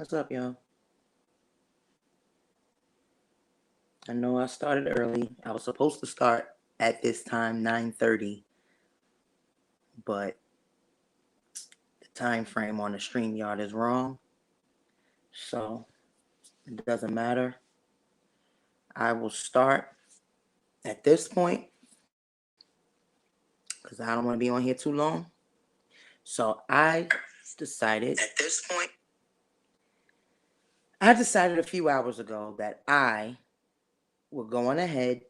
What's up, y'all? I know I started early. I was supposed to start at this time, 9:30, but the time frame on the StreamYard is wrong. So it doesn't matter. I will start at this point because I don't want to be on here too long. So decided I decided a few hours ago that I will go on ahead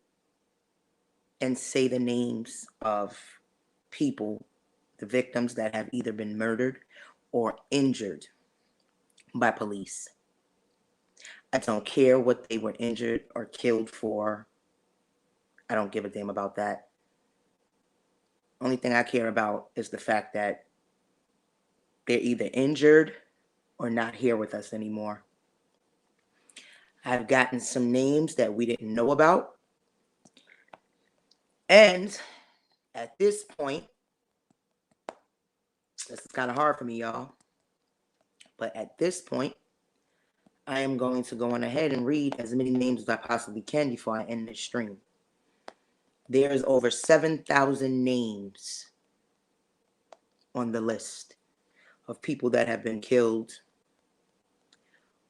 and say the names of people, the victims that have either been murdered or injured by police. I don't care what they were injured or killed for. I don't give a damn about that. Only thing I care about is the fact that they're either injured or not here with us anymore. I've gotten some names that we didn't know about. And at this point, this is kind of hard for me, y'all. But at this point, I am going to go on ahead and read as many names as I possibly can before I end this stream. There's over 7,000 names on the list of people that have been killed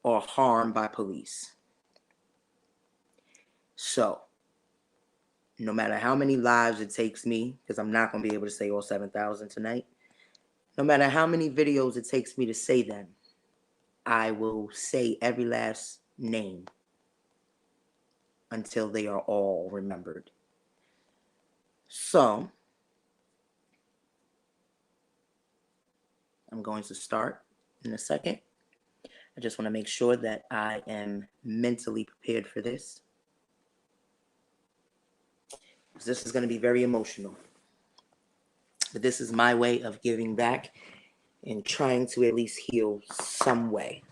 or harmed by police. So, no matter how many lives it takes me, because I'm not going to be able to say all 7,000 tonight, no matter how many videos it takes me to say them, I will say every last name until they are all remembered. So, I'm going to start in a second. I just want to make sure that I am mentally prepared for this. This is going to be very emotional. But this is my way of giving back and trying to at least heal some way.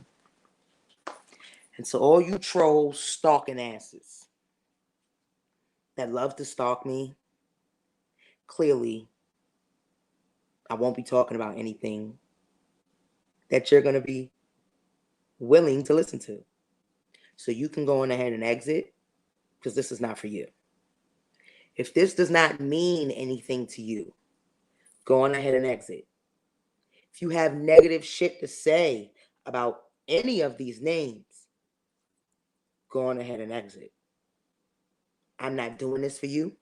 And so all you trolls, stalking asses that love to stalk me, clearly I won't be talking about anything that you're going to be willing to listen to. So you can go on ahead and exit, because this is not for you. If this does not mean anything to you, go on ahead and exit. If you have negative shit to say about any of these names, go on ahead and exit. I'm not doing this for you.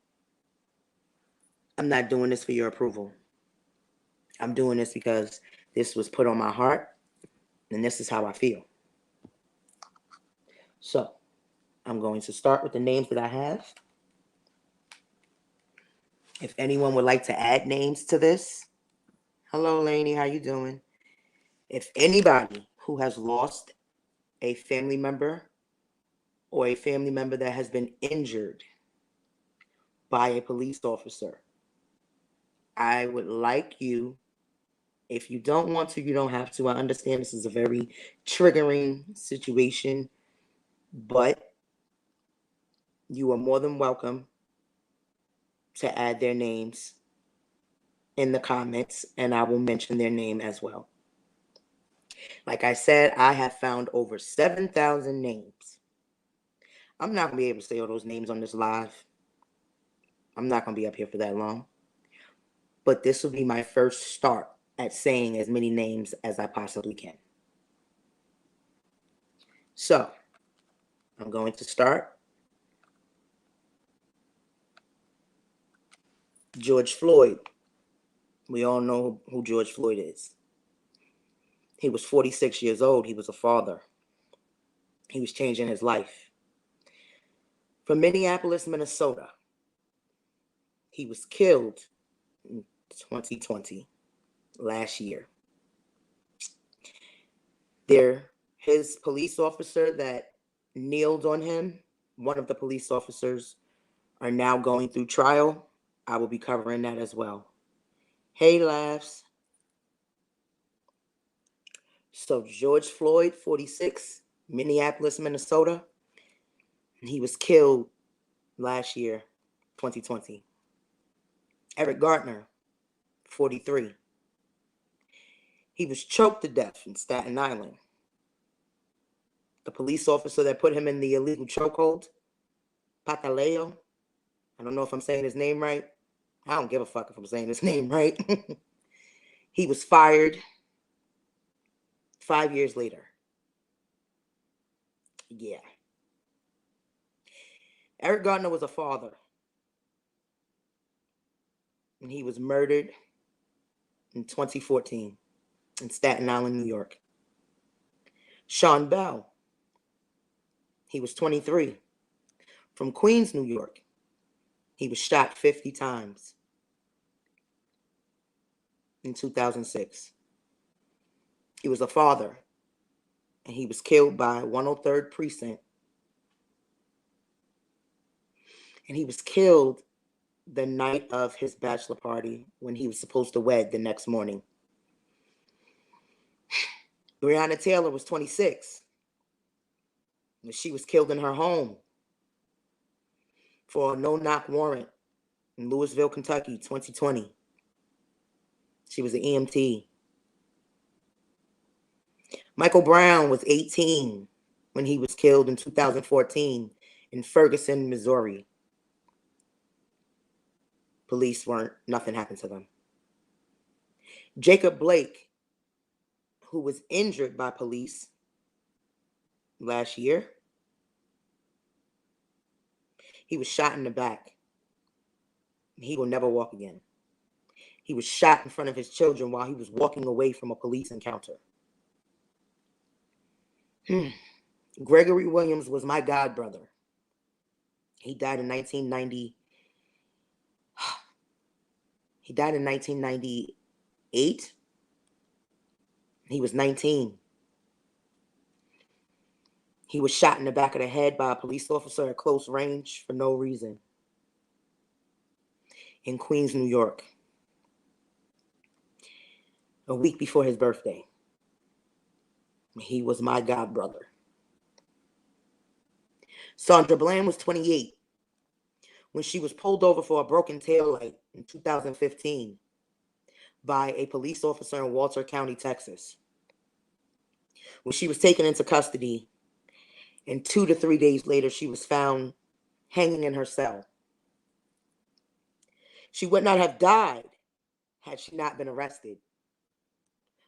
I'm not doing this for your approval. I'm doing this because this was put on my heart, and this is how I feel. So, I'm going to start with the names that I have. If anyone would like to add names to this, hello, Lainey, how you doing? If anybody who has lost a family member or a family member that has been injured by a police officer, I would like you, if you don't want to, you don't have to. I understand this is a very triggering situation, but you are more than welcome to add their names in the comments, and I will mention their name as well. Like I said, I have found over 7,000 names. I'm not going to be able to say all those names on this live. I'm not going to be up here for that long. But this will be my first start at saying as many names as I possibly can. So, I'm going to start. George Floyd. We all know who George Floyd is. He was 46 years old. He was a father. He was changing his life. From Minneapolis, Minnesota. He was killed in 2020, last year. His police officer that kneeled on him, one of the police officers, are now going through trial. I will be covering that as well. Hey, laughs. So George Floyd, 46, Minneapolis, Minnesota. He was killed last year, 2020. Eric Garner, 43. He was choked to death in Staten Island. the police officer that put him in the illegal chokehold, Pataleo. I don't know if I'm saying his name right. I don't give a fuck if I'm saying his name right. He was fired 5 years later. Yeah. Eric Gardner was a father. And he was murdered in 2014 in Staten Island, New York. Sean Bell. He was 23. From Queens, New York. He was shot 50 times in 2006. He was a father, and he was killed by 103rd Precinct. And he was killed the night of his bachelor party when he was supposed to wed the next morning. Breonna Taylor was 26. She was killed in her home for a no-knock warrant in Louisville, Kentucky, 2020. She was an EMT. Michael Brown was 18 when he was killed in 2014 in Ferguson, Missouri. Nothing happened to them. Jacob Blake, who was injured by police last year, he was shot in the back. He will never walk again. He was shot in front of his children while he was walking away from a police encounter. Gregory Williams was my godbrother. He died in 1990. He died in 1998. He was 19. He was shot in the back of the head by a police officer at close range for no reason in Queens, New York, a week before his birthday. He was my godbrother. Sandra Bland was 28 when she was pulled over for a broken taillight in 2015 by a police officer in Walter County, Texas. When she was taken into custody, and 2 to 3 days later, she was found hanging in her cell. She would not have died had she not been arrested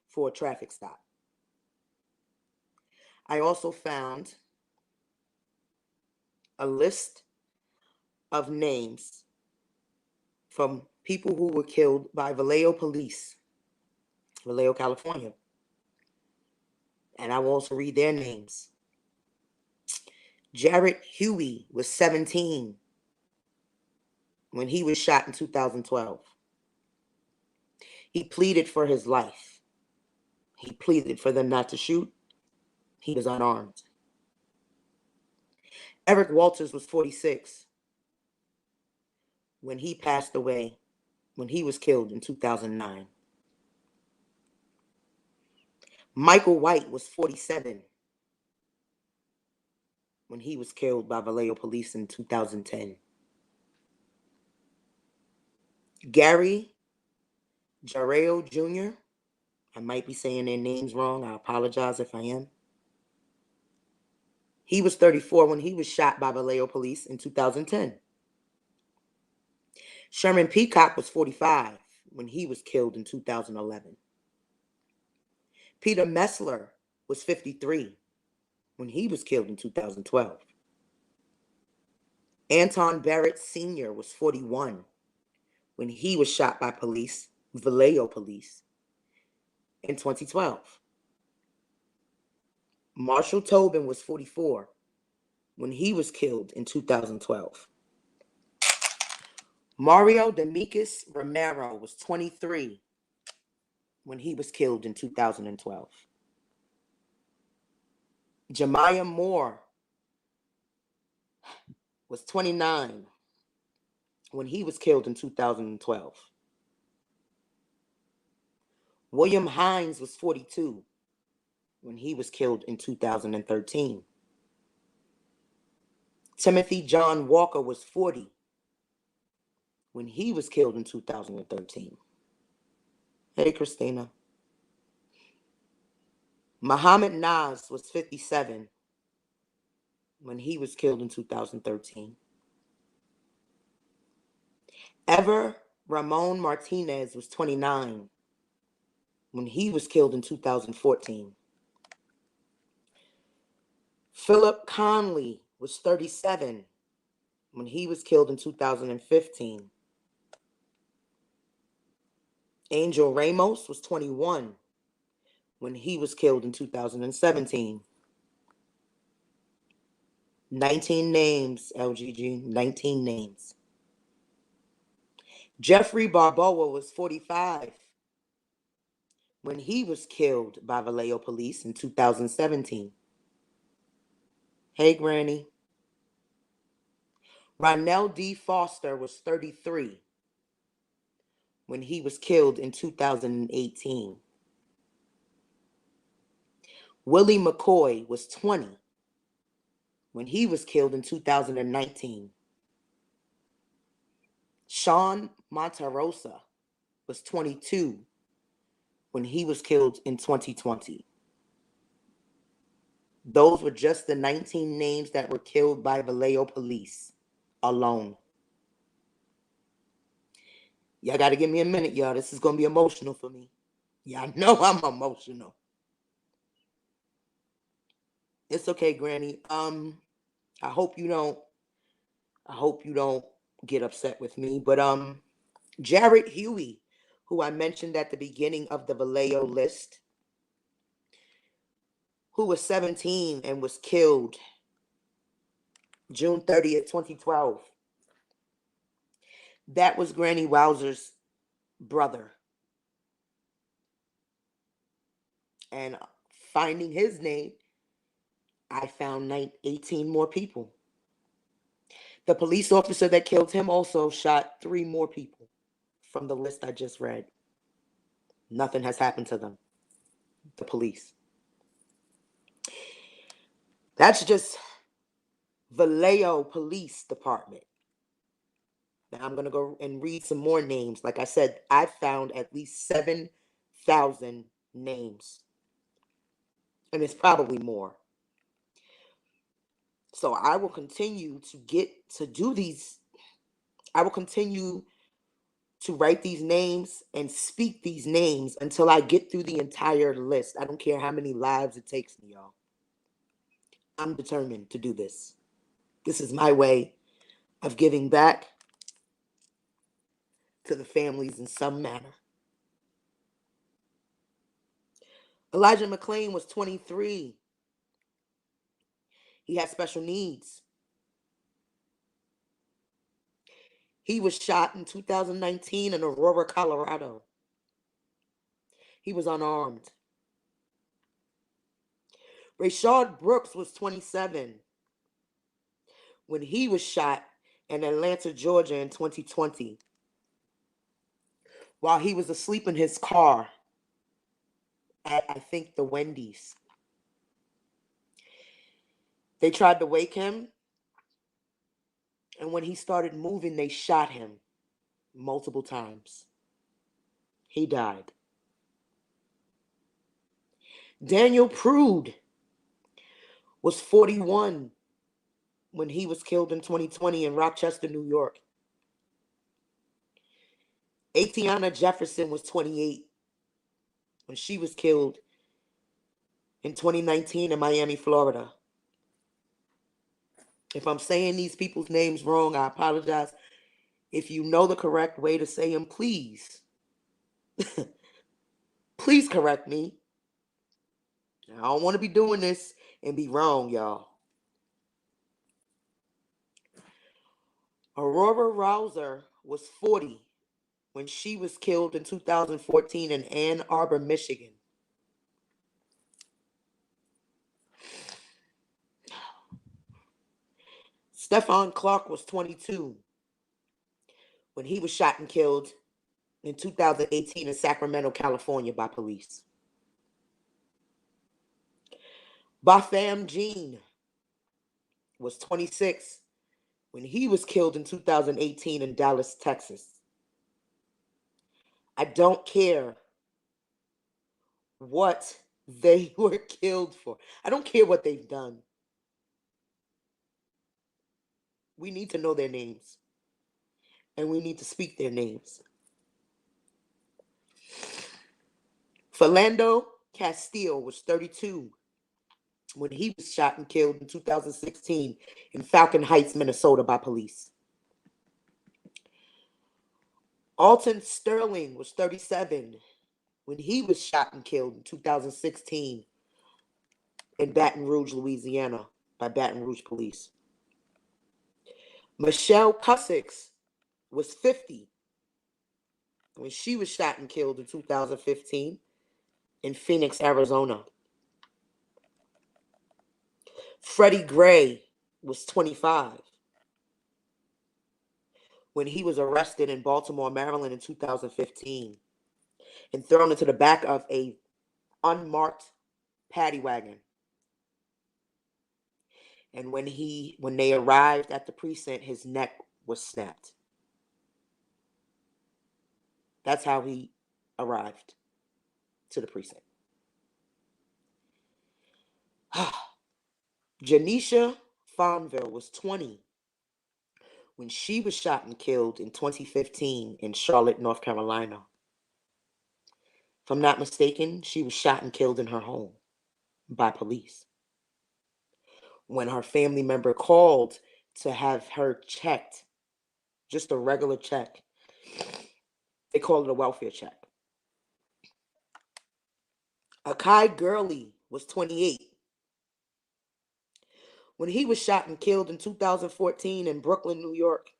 for a traffic stop. I also found a list of names from people who were killed by Vallejo police, Vallejo, California. And I will also read their names. Jarrett Huey was 17 when he was shot in 2012. He pleaded for his life. He pleaded for them not to shoot. He was unarmed. Eric Walters was 46 when he passed away, when he was killed in 2009. Michael White was 47 when he was killed by Vallejo police in 2010. Gary Jarrell Jr., I might be saying their names wrong. I apologize if I am. He was 34 when he was shot by Vallejo police in 2010. Sherman Peacock was 45 when he was killed in 2011. Peter Messler was 53 when he was killed in 2012. Anton Barrett Sr. was 41 when he was shot by police, Vallejo police, in 2012. Marshall Tobin was 44 when he was killed in 2012. Mario Demetrius Romero was 23 when he was killed in 2012. Jemiah Moore was 29 when he was killed in 2012. William Hines was 42 when he was killed in 2013. Timothy John Walker was 40 when he was killed in 2013. Hey, Christina. Muhammad Nas was 57 when he was killed in 2013. Ever Ramon Martinez was 29 when he was killed in 2014. Philip Conley was 37 when he was killed in 2015. Angel Ramos was 21 when he was killed in 2017. 19 names, LGG, 19 names. Jeffrey Balboa was 45 when he was killed by Vallejo police in 2017. Hey, Granny. Ronell D. Foster was 33 when he was killed in 2018. Willie McCoy was 20 when he was killed in 2019. Sean Monterosa was 22 when he was killed in 2020. Those were just the 19 names that were killed by Vallejo police alone. Y'all got to give me a minute, y'all. This is going to be emotional for me. Y'all know I'm emotional. It's okay, Granny. I hope you don't get upset with me, but Jared Huey, who I mentioned at the beginning of the Vallejo list, who was 17 and was killed June 30th, 2012. That was Granny Wowzer's brother. And finding his name, I found 18 more people. The police officer that killed him also shot 3 more people from the list I just read. Nothing has happened to them. The police. That's just Vallejo Police Department. Now I'm going to go and read some more names. Like I said, I found at least 7,000 names. And it's probably more. So I will continue to do these. I will continue to write these names and speak these names until I get through the entire list. I don't care how many lives it takes me, y'all. I'm determined to do this. This is my way of giving back to the families in some manner. Elijah McClain was 23. He had special needs. He was shot in 2019 in Aurora, Colorado. He was unarmed. Rayshard Brooks was 27 when he was shot in Atlanta, Georgia in 2020 while he was asleep in his car at, I think, the Wendy's. They tried to wake him, and when he started moving, they shot him multiple times. He died. Daniel Prude was 41 when he was killed in 2020 in Rochester, New York. Atiana Jefferson was 28 when she was killed in 2019 in Miami, Florida. If I'm saying these people's names wrong, I apologize. If you know the correct way to say them, please, please correct me. I don't want to be doing this and be wrong, y'all. Aurora Rouser was 40 when she was killed in 2014 in Ann Arbor, Michigan. Stephon Clark was 22 when he was shot and killed in 2018 in Sacramento, California by police. Botham Jean was 26 when he was killed in 2018 in Dallas, Texas. I don't care what they were killed for. I don't care what they've done. We need to know their names, and we need to speak their names. Philando Castile was 32 when he was shot and killed in 2016 in Falcon Heights, Minnesota by police. Alton Sterling was 37 when he was shot and killed in 2016 in Baton Rouge, Louisiana by Baton Rouge police. Michelle Cussicks was 50 when she was shot and killed in 2015 in Phoenix, Arizona. Freddie Gray was 25 when he was arrested in Baltimore, Maryland in 2015 and thrown into the back of a unmarked paddy wagon. And when they arrived at the precinct, his neck was snapped. That's how he arrived to the precinct. Janisha Fonville was 20 when she was shot and killed in 2015 in Charlotte, North Carolina. If I'm not mistaken, she was shot and killed in her home by police. When her family member called to have her checked, just a regular check, they called it a welfare check. Akai Gurley was 28 when he was shot and killed in 2014 in Brooklyn, New York.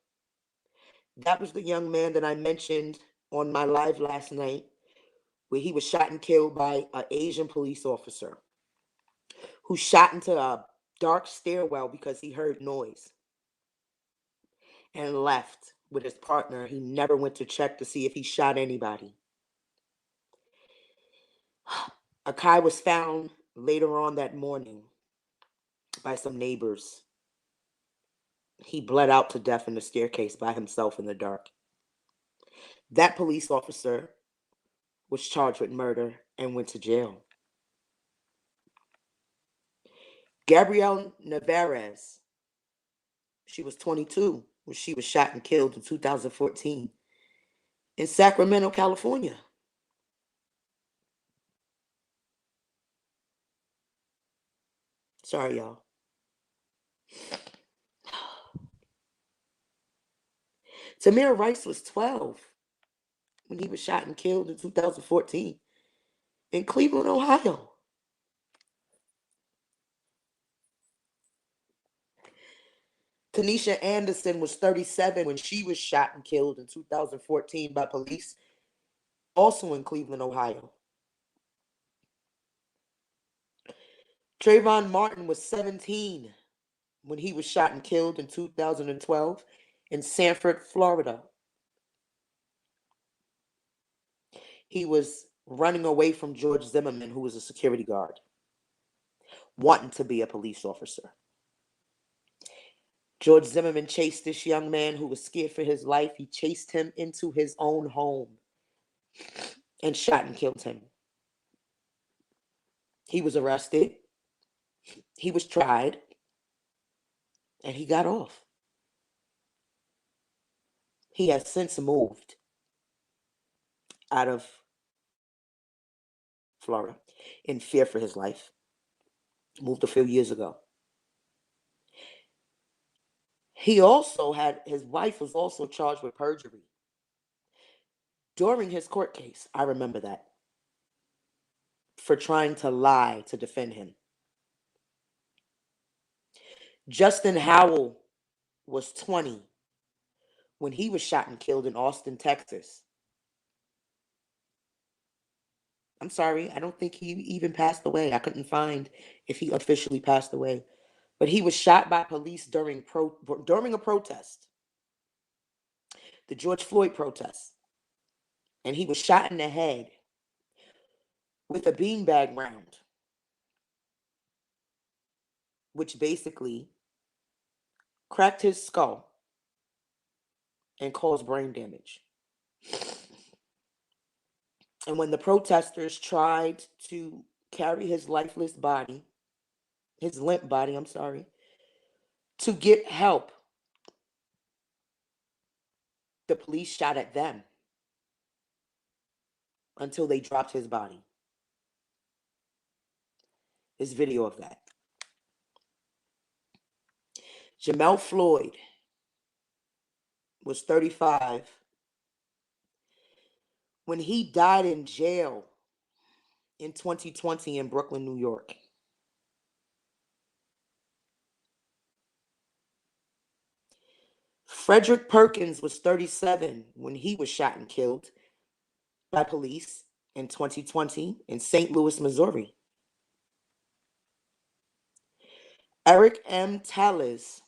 That was the young man that I mentioned on my live last night, where he was shot and killed by an Asian police officer who shot into a dark stairwell because he heard noise and left with his partner. He never went to check to see if he shot anybody. Akai was found later on that morning by some neighbors. He bled out to death in the staircase by himself in the dark. That police officer was charged with murder and went to jail. Gabrielle Navarez, she was 22 when she was shot and killed in 2014 in Sacramento, California. Sorry, y'all. Tamir Rice was 12 when he was shot and killed in 2014 in Cleveland, Ohio. Tanisha Anderson was 37 when she was shot and killed in 2014 by police, also in Cleveland, Ohio. Trayvon Martin was 17 when he was shot and killed in 2012 in Sanford, Florida. He was running away from George Zimmerman, who was a security guard, wanting to be a police officer. George Zimmerman chased this young man who was scared for his life. He chased him into his own home and shot and killed him. He was arrested. He was tried. And he got off. He has since moved out of Florida in fear for his life. Moved a few years ago. He also had, his wife was also charged with perjury during his court case. I remember that. For trying to lie to defend him. Justin Howell was 20 when he was shot and killed in Austin, Texas. I'm sorry, I don't think he even passed away. I couldn't find if he officially passed away. But he was shot by police during a protest, the George Floyd protest. And he was shot in the head with a beanbag round, which basically cracked his skull and caused brain damage. And when the protesters tried to carry his lifeless body, his limp body, to get help The police shot at them until they dropped his body. There's video of that. Jamel Floyd was 35 when he died in jail in 2020 in Brooklyn, New York. Frederick Perkins was 37 when he was shot and killed by police in 2020 in St. Louis, Missouri. Eric M. Tallez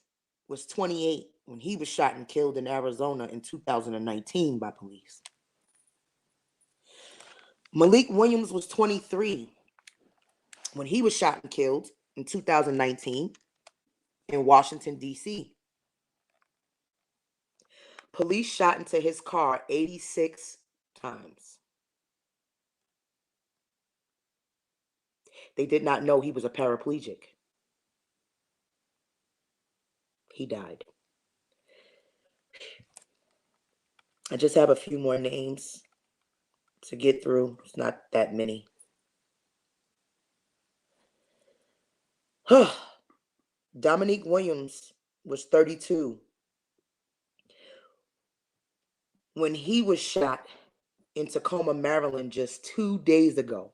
was 28 when he was shot and killed in Arizona in 2019 by police. Malik Williams was 23 when he was shot and killed in 2019 in Washington, D.C. Police shot into his car 86 times. They did not know he was a paraplegic. He died. I just have a few more names to get through. It's not that many. Dominique Williams was 32 when he was shot in Tacoma, Maryland just 2 days ago.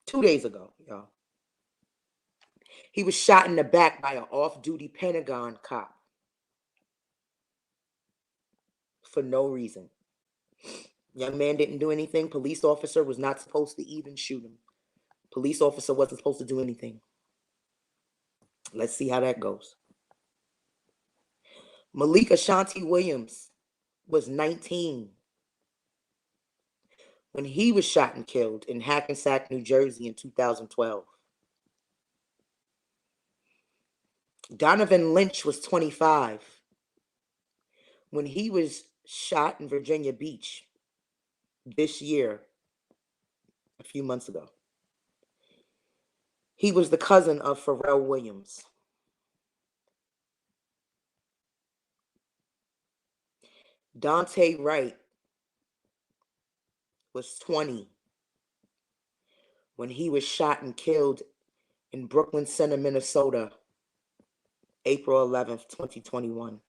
2 days ago, y'all. He was shot in the back by an off-duty Pentagon cop for no reason. Young man didn't do anything. Police officer was not supposed to even shoot him. Police officer wasn't supposed to do anything. Let's see how that goes. Malik Ashanti Williams was 19 when he was shot and killed in Hackensack, New Jersey in 2012. Donovan Lynch was 25 when he was shot in Virginia Beach this year, a few months ago. He was the cousin of Pharrell Williams. Dante Wright was 20 when he was shot and killed in Brooklyn Center, Minnesota, April 11th, 2021,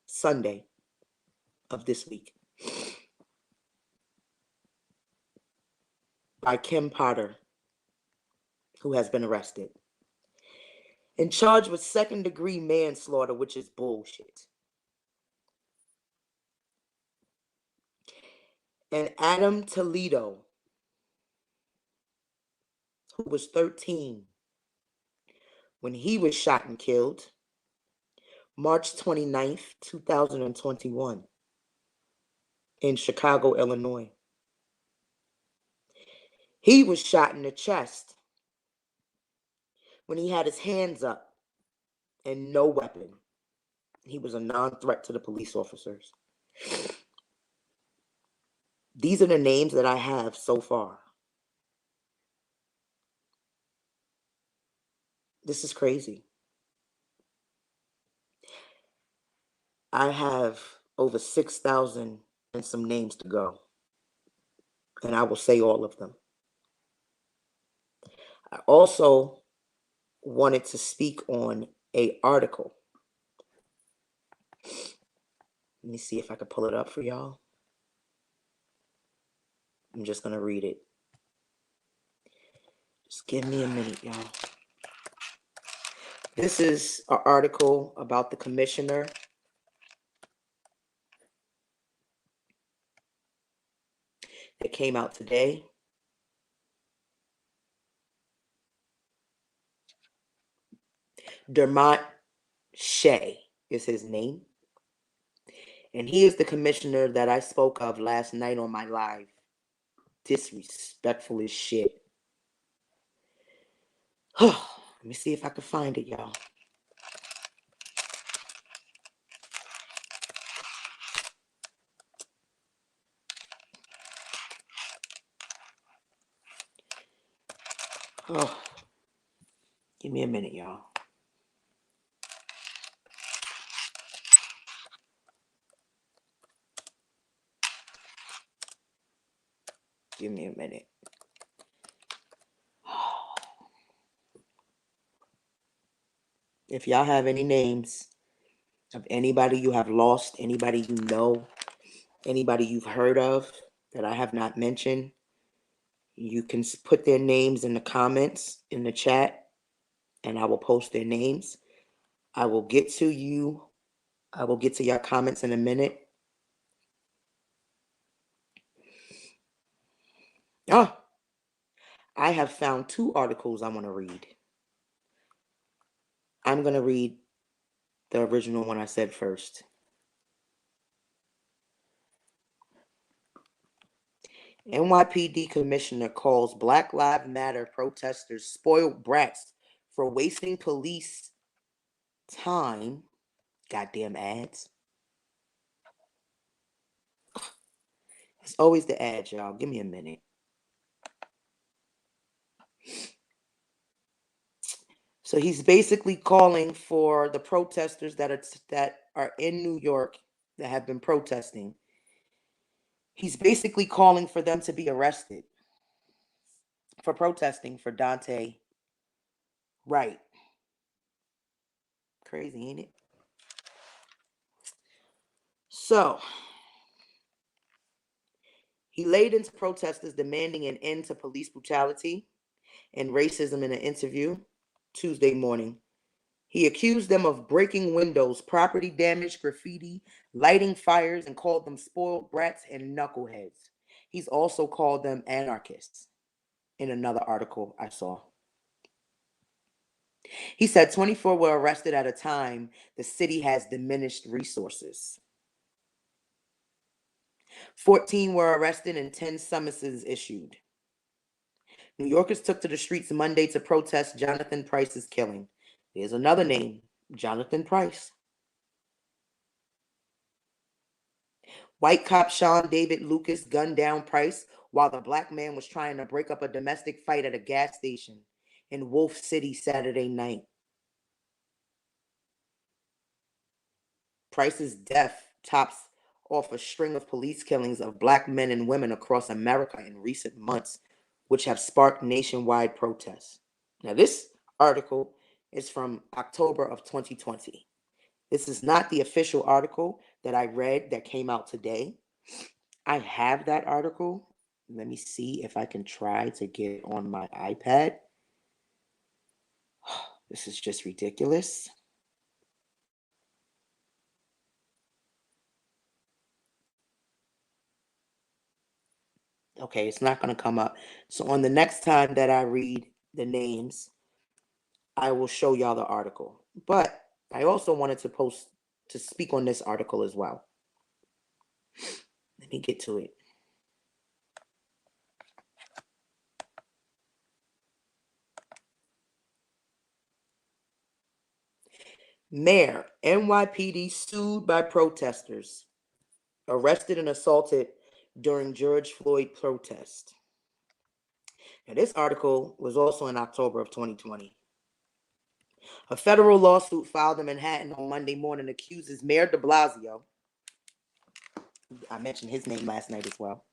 Sunday of this week, by Kim Potter, who has been arrested and charged with second-degree manslaughter, which is bullshit. And Adam Toledo, who was 13 when he was shot and killed March 29th, 2021 in Chicago, Illinois. He was shot in the chest when he had his hands up and no weapon. He was a non-threat to the police officers. These are the names that I have so far. This is crazy. I have over 6,000 and some names to go, and I will say all of them. I also wanted to speak on an article. Let me see if I can pull it up for y'all. I'm just going to read it. Just give me a minute, y'all. This is an article about the commissioner that came out today. Dermot Shea is his name. And he is the commissioner that I spoke of last night on my live. Disrespectful as shit. Let me see if I can find it, y'all. Oh, give me a minute, y'all. Give me a minute. If y'all have any names of anybody you have lost, anybody you know, anybody you've heard of that I have not mentioned, you can put their names in the comments in the chat, and I will post their names. I will get to you. I will get to your comments in a minute. Oh, I have found 2 articles I want to read. I'm going to read the original one I said first. NYPD commissioner calls Black Lives Matter protesters spoiled brats for wasting police time. Goddamn ads. It's always the ads, y'all. Give me a minute. So he's basically calling for the protesters that are in New York that have been protesting. He's basically calling for them to be arrested for protesting for Daunte Wright. Crazy, ain't it? So he laid into protesters demanding an end to police brutality and racism in an interview Tuesday morning. He accused them of breaking windows, property damage, graffiti, lighting fires, and called them spoiled brats and knuckleheads. He's also called them anarchists in another article I saw. He said 24 were arrested at a time the city has diminished resources. 14 were arrested and 10 summonses issued. New Yorkers took to the streets Monday to protest Jonathan Price's killing. There's another name, Jonathan Price. White cop Sean David Lucas gunned down Price while the black man was trying to break up a domestic fight at a gas station in Wolf City Saturday night. Price's death tops off a string of police killings of black men and women across America in recent months, which have sparked nationwide protests. Now, this article is from October of 2020. This is not the official article that I read that came out today. I have that article. Let me see if I can try to get it on my iPad. This is just ridiculous. Okay, it's not going to come up. So on the next time that I read the names, I will show y'all the article. But I also wanted to speak on this article as well. Let me get to it. Mayor, NYPD sued by protesters. Arrested and assaulted during George Floyd protest. Now, this article was also in October of 2020. A federal lawsuit filed in Manhattan on Monday morning accuses Mayor de Blasio, I mentioned his name last night as well,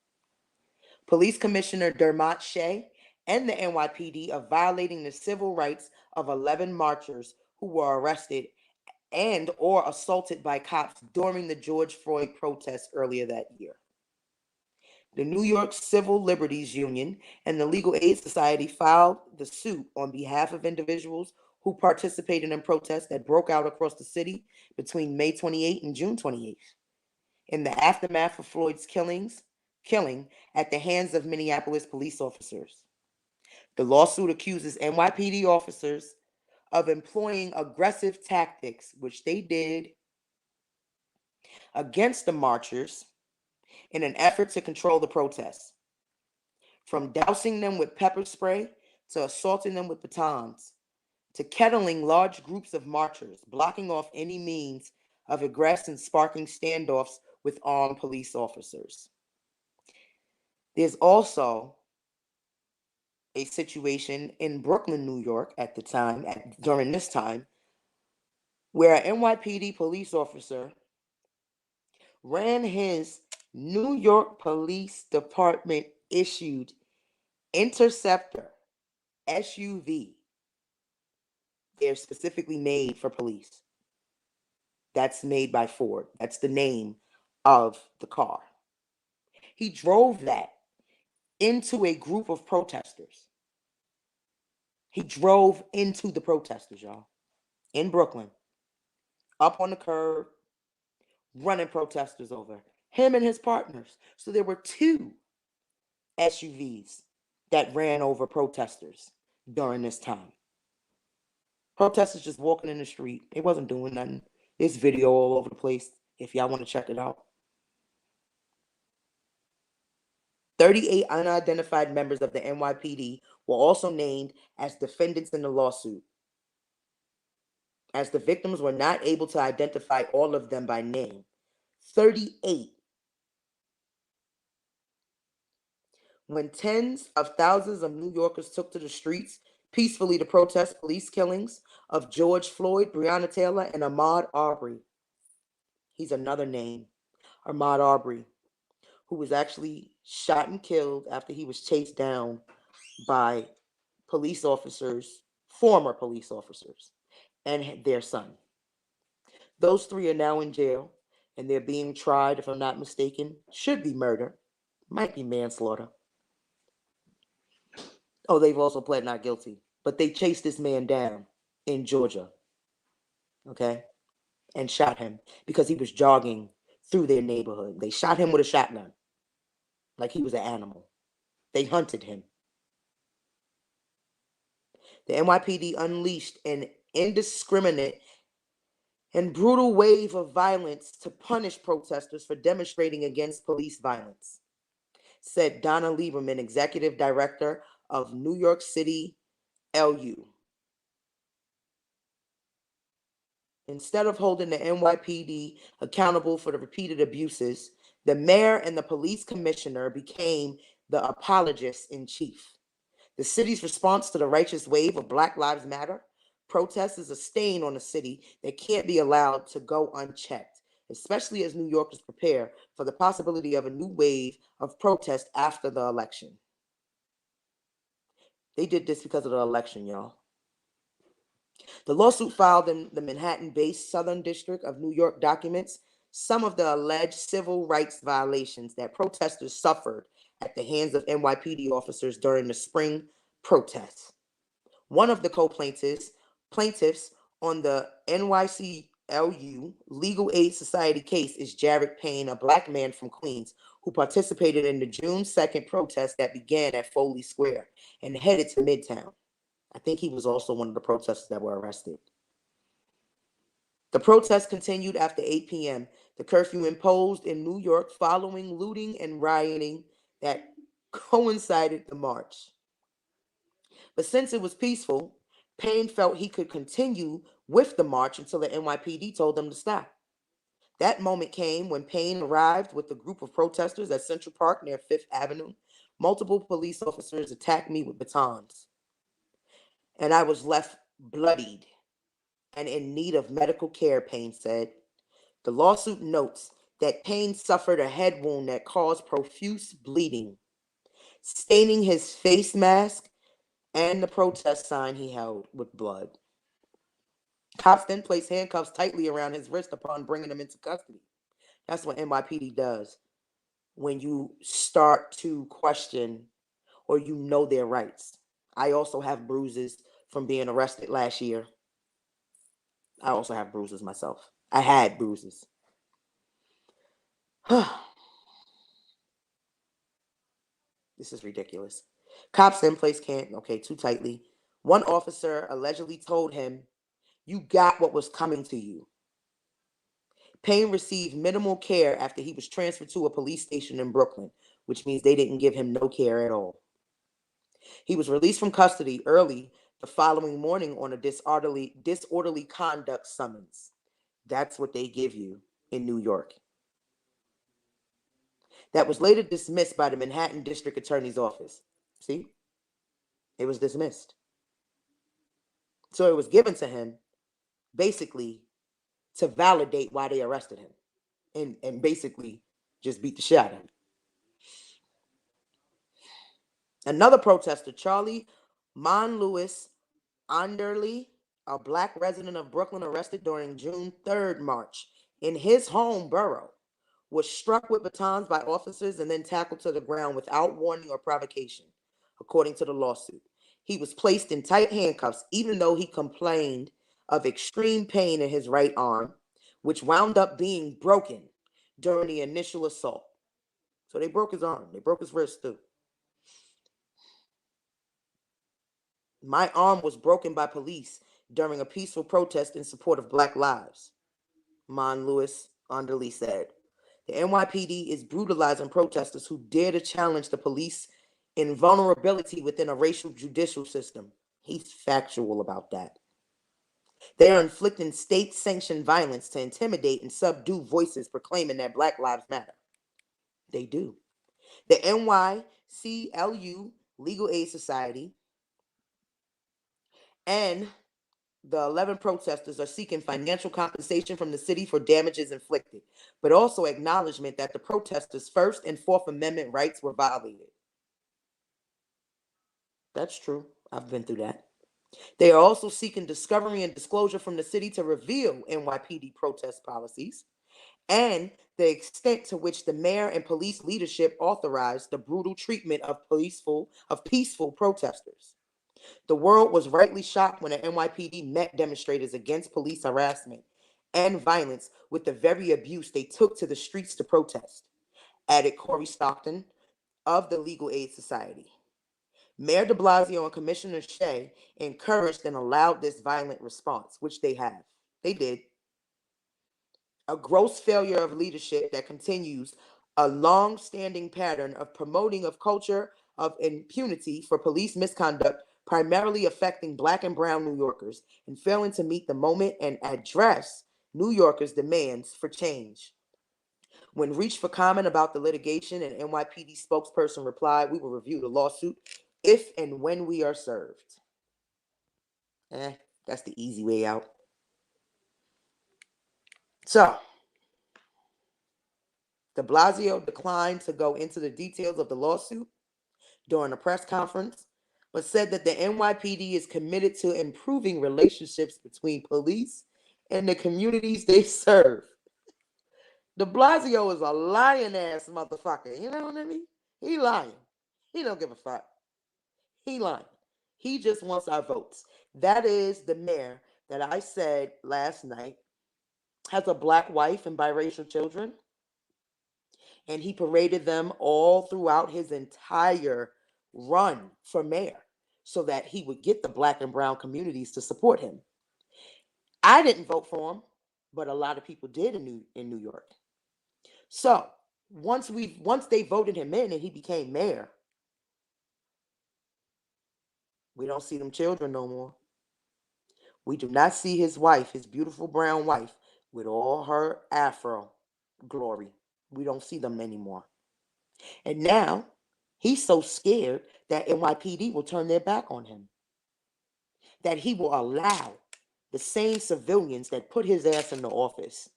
Police Commissioner Dermot Shea, and the NYPD of violating the civil rights of 11 marchers who were arrested and or assaulted by cops during the George Floyd protests earlier that year. The New York Civil Liberties Union and the Legal Aid Society filed the suit on behalf of individuals who participated in protests that broke out across the city between May 28 and June 28th. In the aftermath of Floyd's killing at the hands of Minneapolis police officers. The lawsuit accuses NYPD officers of employing aggressive tactics, which they did, against the marchers in an effort to control the protests. From dousing them with pepper spray to assaulting them with batons, to kettling large groups of marchers, blocking off any means of egress and sparking standoffs with armed police officers. There's also a situation in Brooklyn, New York at the time, during this time, where an NYPD police officer ran his New York Police Department issued Interceptor SUV. They're specifically made for police. That's made by Ford. That's the name of the car. He drove that into a group of protesters. He drove into the protesters, y'all, in Brooklyn, up on the curb, running protesters over. Him and his partners. So there were 2 SUVs that ran over protesters during this time. Protesters just walking in the street. They wasn't doing nothing. There's video all over the place if y'all want to check it out. 38 unidentified members of the NYPD were also named as defendants in the lawsuit, as the victims were not able to identify all of them by name. 38. When tens of thousands of New Yorkers took to the streets peacefully to protest police killings of George Floyd, Breonna Taylor, and Ahmaud Arbery. He's another name, Ahmaud Arbery, who was actually shot and killed after he was chased down by police officers, former police officers, and their son. Those 3 are now in jail, and they're being tried, if I'm not mistaken. Should be murder, might be manslaughter. Oh, they've also pled not guilty, but they chased this man down in Georgia, okay, and shot him because he was jogging through their neighborhood. They shot him with a shotgun like he was an animal. They hunted him. The NYPD unleashed an indiscriminate and brutal wave of violence to punish protesters for demonstrating against police violence, said Donna Lieberman, executive director of New York City LU. Instead of holding the NYPD accountable for the repeated abuses, the mayor and the police commissioner became the apologists in chief. The city's response to the righteous wave of Black Lives Matter protests is a stain on the city that can't be allowed to go unchecked, especially as New Yorkers prepare for the possibility of a new wave of protest after the election. They did this because of the election, y'all. The lawsuit filed in the Manhattan-based Southern District of New York documents some of the alleged civil rights violations that protesters suffered at the hands of NYPD officers during the spring protests. One of the co-plaintiffs on the NYCLU Legal Aid Society case is Jared Payne, a Black man from Queens who participated in the June 2nd protest that began at Foley Square and headed to Midtown. I think he was also one of the protesters that were arrested. The protest continued after 8 p.m., the curfew imposed in New York following looting and rioting that coincided the march. But since it was peaceful, Payne felt he could continue with the march until the NYPD told them to stop. That moment came when Payne arrived with a group of protesters at Central Park near Fifth Avenue. Multiple police officers attacked me with batons, and I was left bloodied and in need of medical care, Payne said. The lawsuit notes that Payne suffered a head wound that caused profuse bleeding, staining his face mask and the protest sign he held with blood. Cops then placed handcuffs tightly around his wrist upon bringing him into custody. That's what NYPD does when you start to question or you know their rights. I also have bruises from being arrested last year. I also have bruises myself. I had bruises. This is ridiculous. Cops then placed too tightly. One officer allegedly told him, "You got what was coming to you." Payne received minimal care after he was transferred to a police station in Brooklyn, which means they didn't give him no care at all. He was released from custody early the following morning on a disorderly conduct summons. That's what they give you in New York. That was later dismissed by the Manhattan District Attorney's Office. See? It was dismissed. So it was given to him basically to validate why they arrested him and basically just beat the shit out of him. Another protester, Charlie Monlewis Anderley, a black resident of Brooklyn, arrested during June 3rd march in his home borough, was struck with batons by officers and then tackled to the ground without warning or provocation, according to the lawsuit. He was placed in tight handcuffs, even though he complained of extreme pain in his right arm, which wound up being broken during the initial assault. So they broke his arm. They broke his wrist too. My arm was broken by police during a peaceful protest in support of Black lives, Monlewis Anderley said. The NYPD is brutalizing protesters who dare to challenge the police invulnerability within a racial judicial system. He's factual about that. They are inflicting state-sanctioned violence to intimidate and subdue voices proclaiming that Black Lives Matter. They do. The NYCLU Legal Aid Society and the 11 protesters are seeking financial compensation from the city for damages inflicted, but also acknowledgement that the protesters' First and Fourth Amendment rights were violated. That's true. I've been through that. They are also seeking discovery and disclosure from the city to reveal NYPD protest policies and the extent to which the mayor and police leadership authorized the brutal treatment of peaceful protesters. The world was rightly shocked when the NYPD met demonstrators against police harassment and violence with the very abuse they took to the streets to protest, added Corey Stockton of the Legal Aid Society. Mayor de Blasio and Commissioner Shea encouraged and allowed this violent response, which they have. They did. A gross failure of leadership that continues a long-standing pattern of promoting of culture of impunity for police misconduct, primarily affecting Black and brown New Yorkers, and failing to meet the moment and address New Yorkers' demands for change. When reached for comment about the litigation, an NYPD spokesperson replied, "We will review the lawsuit if and when we are served." That's the easy way out. So, de Blasio declined to go into the details of the lawsuit during a press conference, but said that the NYPD is committed to improving relationships between police and the communities they serve. De Blasio is a lying ass motherfucker. You know what I mean? He lying. He don't give a fuck. He lying. He just wants our votes. That is the mayor that I said last night has a Black wife and biracial children. And he paraded them all throughout his entire run for mayor so that he would get the Black and brown communities to support him. I didn't vote for him, but a lot of people did in New York. So once they voted him in and he became mayor, we don't see them children no more. We do not see his wife, his beautiful brown wife, with all her Afro glory. We don't see them anymore. And now he's so scared that NYPD will turn their back on him, that he will allow the same civilians that put his ass in the office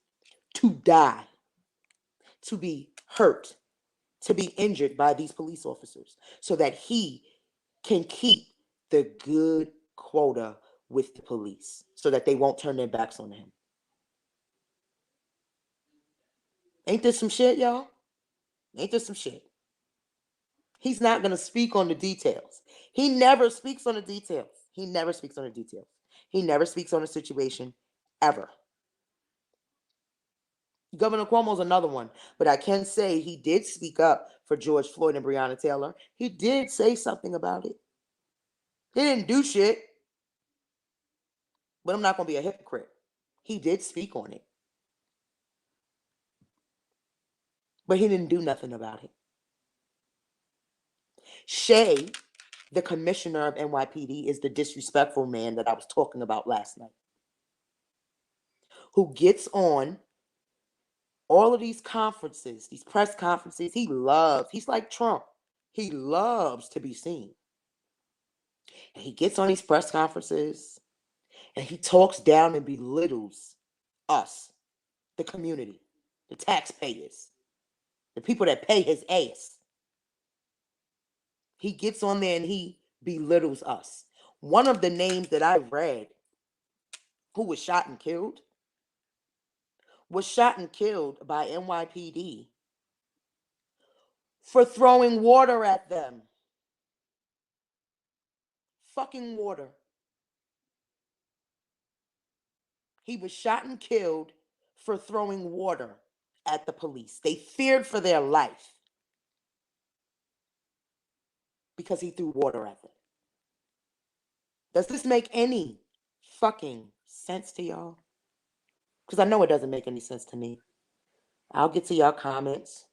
to die, to be hurt, to be injured by these police officers, so that he can keep the good quota with the police, so that they won't turn their backs on him. Ain't this some shit, y'all? Ain't this some shit? He's not going to speak on the details. He never speaks on the details. He never speaks on the details. He never speaks on the situation, ever. Governor Cuomo's another one, but I can say he did speak up for George Floyd and Breonna Taylor. He did say something about it. He didn't do shit, but I'm not going to be a hypocrite. He did speak on it, but he didn't do nothing about it. Shea, the commissioner of NYPD, is the disrespectful man that I was talking about last night, who gets on all of these conferences, these press conferences. He's like Trump. He loves to be seen. And he gets on these press conferences and he talks down and belittles us, the community, the taxpayers, the people that pay his ass. he gets on there and he belittles us. One of the names that I read who was shot and killed by NYPD for throwing water at them. Fucking water. He was shot and killed for throwing water at the police. They feared for their life because he threw water at them. Does this make any fucking sense to y'all? Because I know it doesn't make any sense to me. I'll get to y'all comments.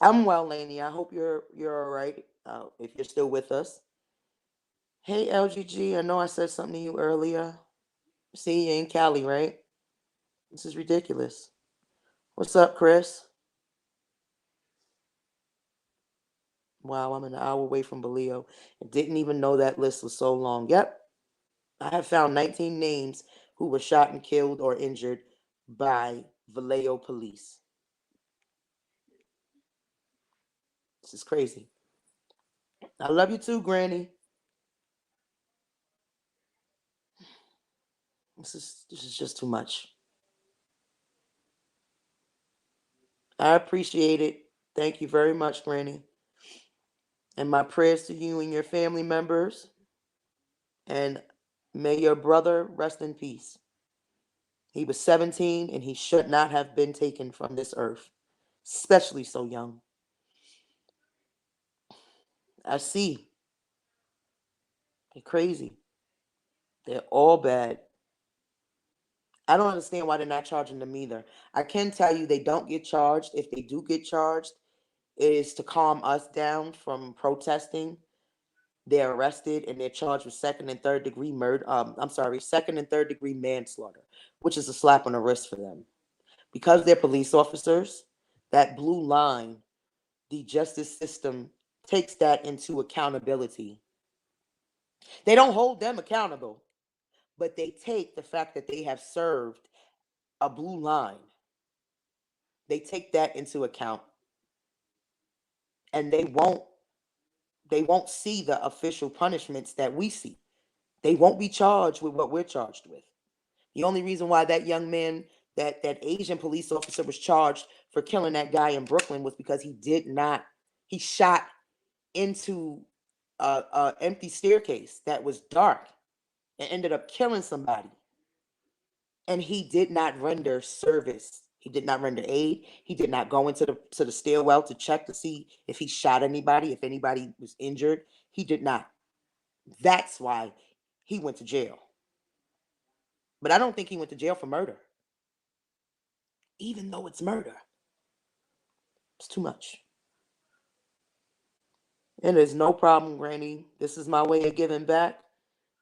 I'm well, Lainey. I hope you're all right. If you're still with us. Hey, LGG. I know I said something to you earlier. See, you in Cali, right? This is ridiculous. What's up, Chris? Wow, I'm an hour away from Vallejo. I didn't even know that list was so long. Yep. I have found 19 names who were shot and killed or injured by Vallejo police. This is crazy. I love you too, Granny. This is just too much. I appreciate it. Thank you very much, Granny. And my prayers to you and your family members. And may your brother rest in peace. He was 17 and he should not have been taken from this earth, especially so young. I see. They're crazy. They're all bad. I don't understand why they're not charging them either. I can tell you they don't get charged. If they do get charged, it is to calm us down from protesting. They're arrested and they're charged with second and third degree manslaughter, which is a slap on the wrist for them. Because they're police officers, that blue line, the justice system takes that into accountability. They don't hold them accountable, but they take the fact that they have served a blue line. They take that into account. And they won't see the official punishments that we see. They won't be charged with what we're charged with. The only reason why that young man, that Asian police officer was charged for killing that guy in Brooklyn was because he shot into a empty staircase that was dark and ended up killing somebody. And he did not render service. He did not render aid. He did not go into the stairwell to check to see if he shot anybody, if anybody was injured. He did not. That's why he went to jail. But I don't think he went to jail for murder. Even though it's murder. It's too much. And there's no problem, Granny. This is my way of giving back.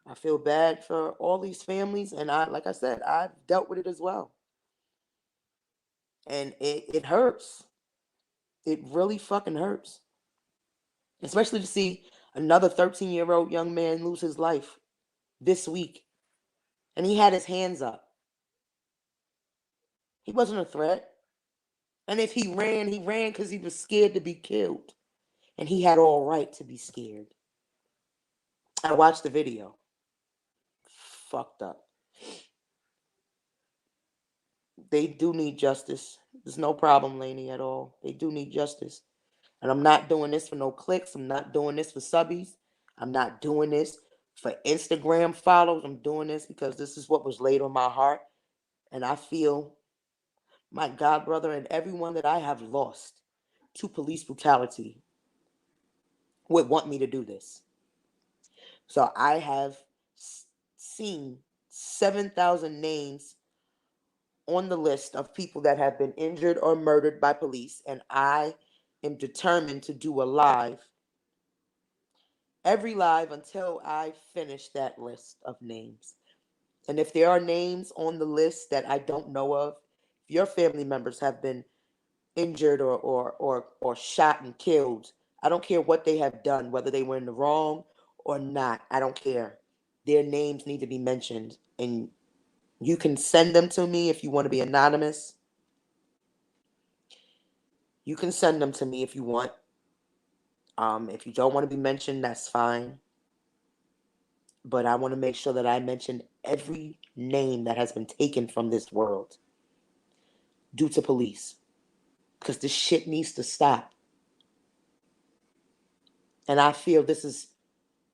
I feel bad for all these families. And like I said, I've dealt with it as well. And it hurts. It really fucking hurts. Especially to see another 13-year-old young man lose his life this week. And he had his hands up. He wasn't a threat. And if he ran because he was scared to be killed. And he had all right to be scared. I watched the video. Fucked up. They do need justice. There's no problem, Lainey, at all. They do need justice. And I'm not doing this for no clicks. I'm not doing this for subbies. I'm not doing this for Instagram follows. I'm doing this because this is what was laid on my heart. And I feel my God brother and everyone that I have lost to police brutality would want me to do this. So I have seen 7,000 names on the list of people that have been injured or murdered by police, and I am determined to do a live, every live until I finish that list of names. And if there are names on the list that I don't know of, if your family members have been injured or shot and killed, I don't care what they have done, whether they were in the wrong or not. I don't care. Their names need to be mentioned, and you can send them to me if you want to be anonymous. You can send them to me if you want. If you don't want to be mentioned, that's fine. But I want to make sure that I mention every name that has been taken from this world due to police. Because this shit needs to stop. And I feel this is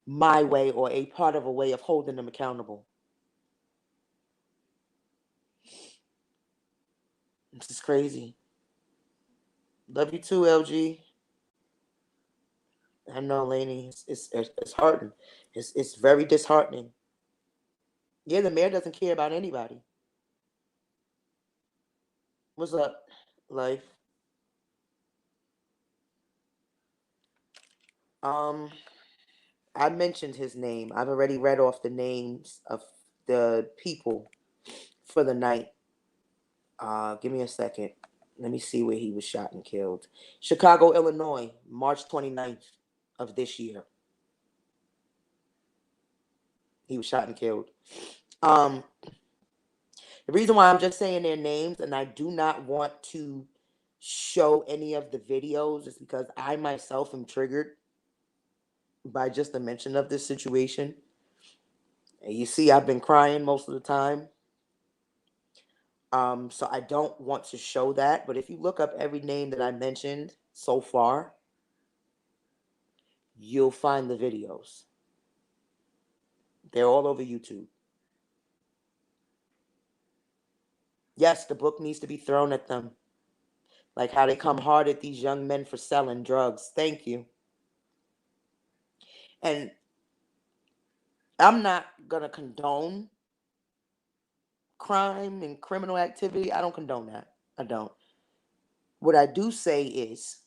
my way or a part of a way of holding them accountable. This is crazy. Love you too, LG. I know, Lainey. It's heartening. It's very disheartening. Yeah, the mayor doesn't care about anybody. What's up, life? I mentioned his name. I've already read off the names of the people for the night. Give me a second. Let me see where he was shot and killed. Chicago, Illinois, March 29th of this year. He was shot and killed. The reason why I'm just saying their names and I do not want to show any of the videos is because I myself am triggered by just the mention of this situation. And you see, I've been crying most of the time. So I don't want to show that. But if you look up every name that I mentioned so far, you'll find the videos. They're all over YouTube. Yes, the book needs to be thrown at them. Like how they come hard at these young men for selling drugs. Thank you. And I'm not going to condone crime and criminal activity. I don't condone that. I don't. What I do say is,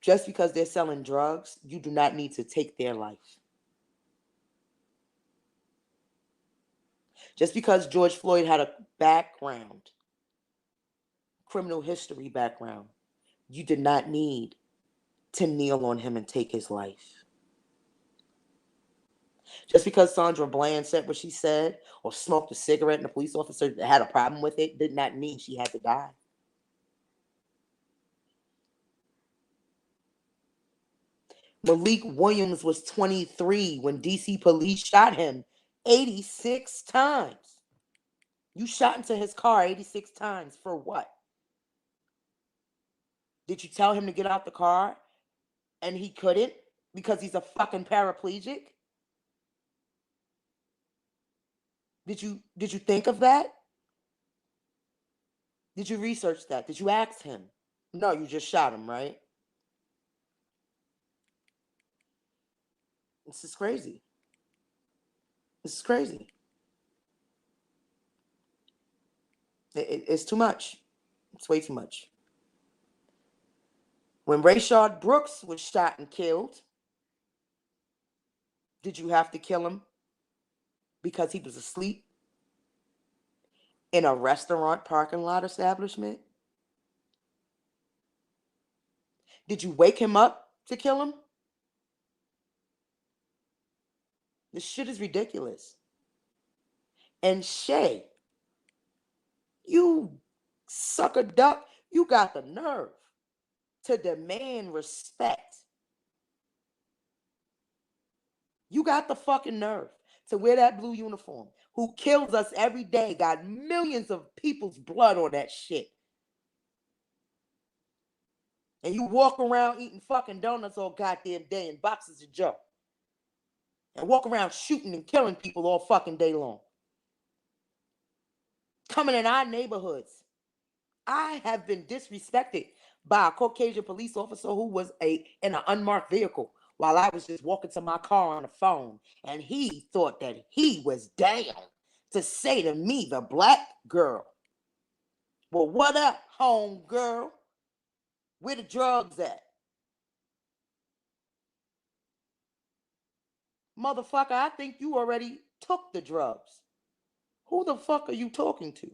just because they're selling drugs, you do not need to take their life. Just because George Floyd had a background, criminal history background, you did not need to kneel on him and take his life. Just because Sandra Bland said what she said or smoked a cigarette and a police officer had a problem with it did not mean she had to die. Malik Williams was 23 when DC police shot him 86 times. You shot into his car 86 times for what? Did you tell him to get out the car and he couldn't because he's a fucking paraplegic? Did you think of that? Did you research that? Did you ask him? No, you just shot him, right? This is crazy. This is crazy. It's too much. It's way too much. When Rayshard Brooks was shot and killed, did you have to kill him because he was asleep in a restaurant parking lot establishment? Did you wake him up to kill him? This shit is ridiculous. And Shay, you sucker duck, you got the nerve to demand respect. You got the fucking nerve to wear that blue uniform, who kills us every day, got millions of people's blood on that shit. And you walk around eating fucking donuts all goddamn day in boxes of Joe. And walk around shooting and killing people all fucking day long. Coming in our neighborhoods. I have been disrespected by a Caucasian police officer who was in an unmarked vehicle while I was just walking to my car on the phone. And he thought that he was down to say to me, the black girl, well, what up, home girl? Where the drugs at? Motherfucker, I think you already took the drugs. Who the fuck are you talking to?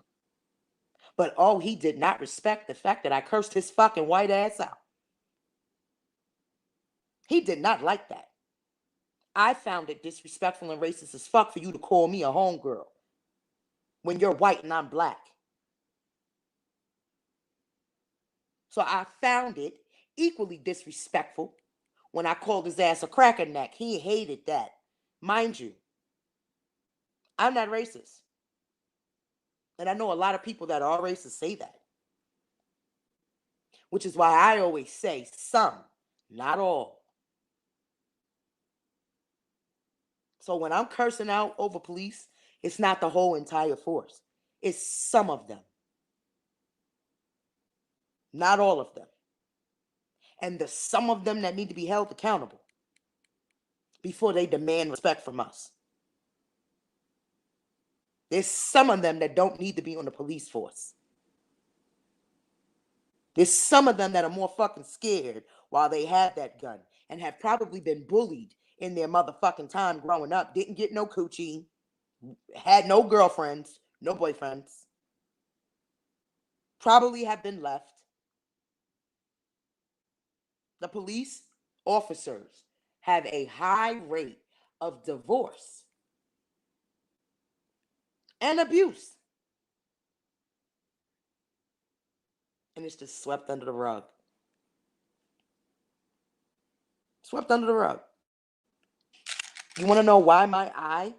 But oh, he did not respect the fact that I cursed his fucking white ass out. He did not like that. I found it disrespectful and racist as fuck for you to call me a homegirl when you're white and I'm black. So I found it equally disrespectful when I called his ass a cracker neck. He hated that. Mind you, I'm not racist. And I know a lot of people that are racist say that. Which is why I always say some, not all. So when I'm cursing out over police, it's not the whole entire force. It's some of them. Not all of them. And the some of them that need to be held accountable before they demand respect from us. There's some of them that don't need to be on the police force. There's some of them that are more fucking scared while they have that gun and have probably been bullied in their motherfucking time growing up. Didn't get no coochie, had no girlfriends, no boyfriends. Probably have been left. The police officers have a high rate of divorce and abuse. And it's just swept under the rug. Swept under the rug. You want to know why my eye,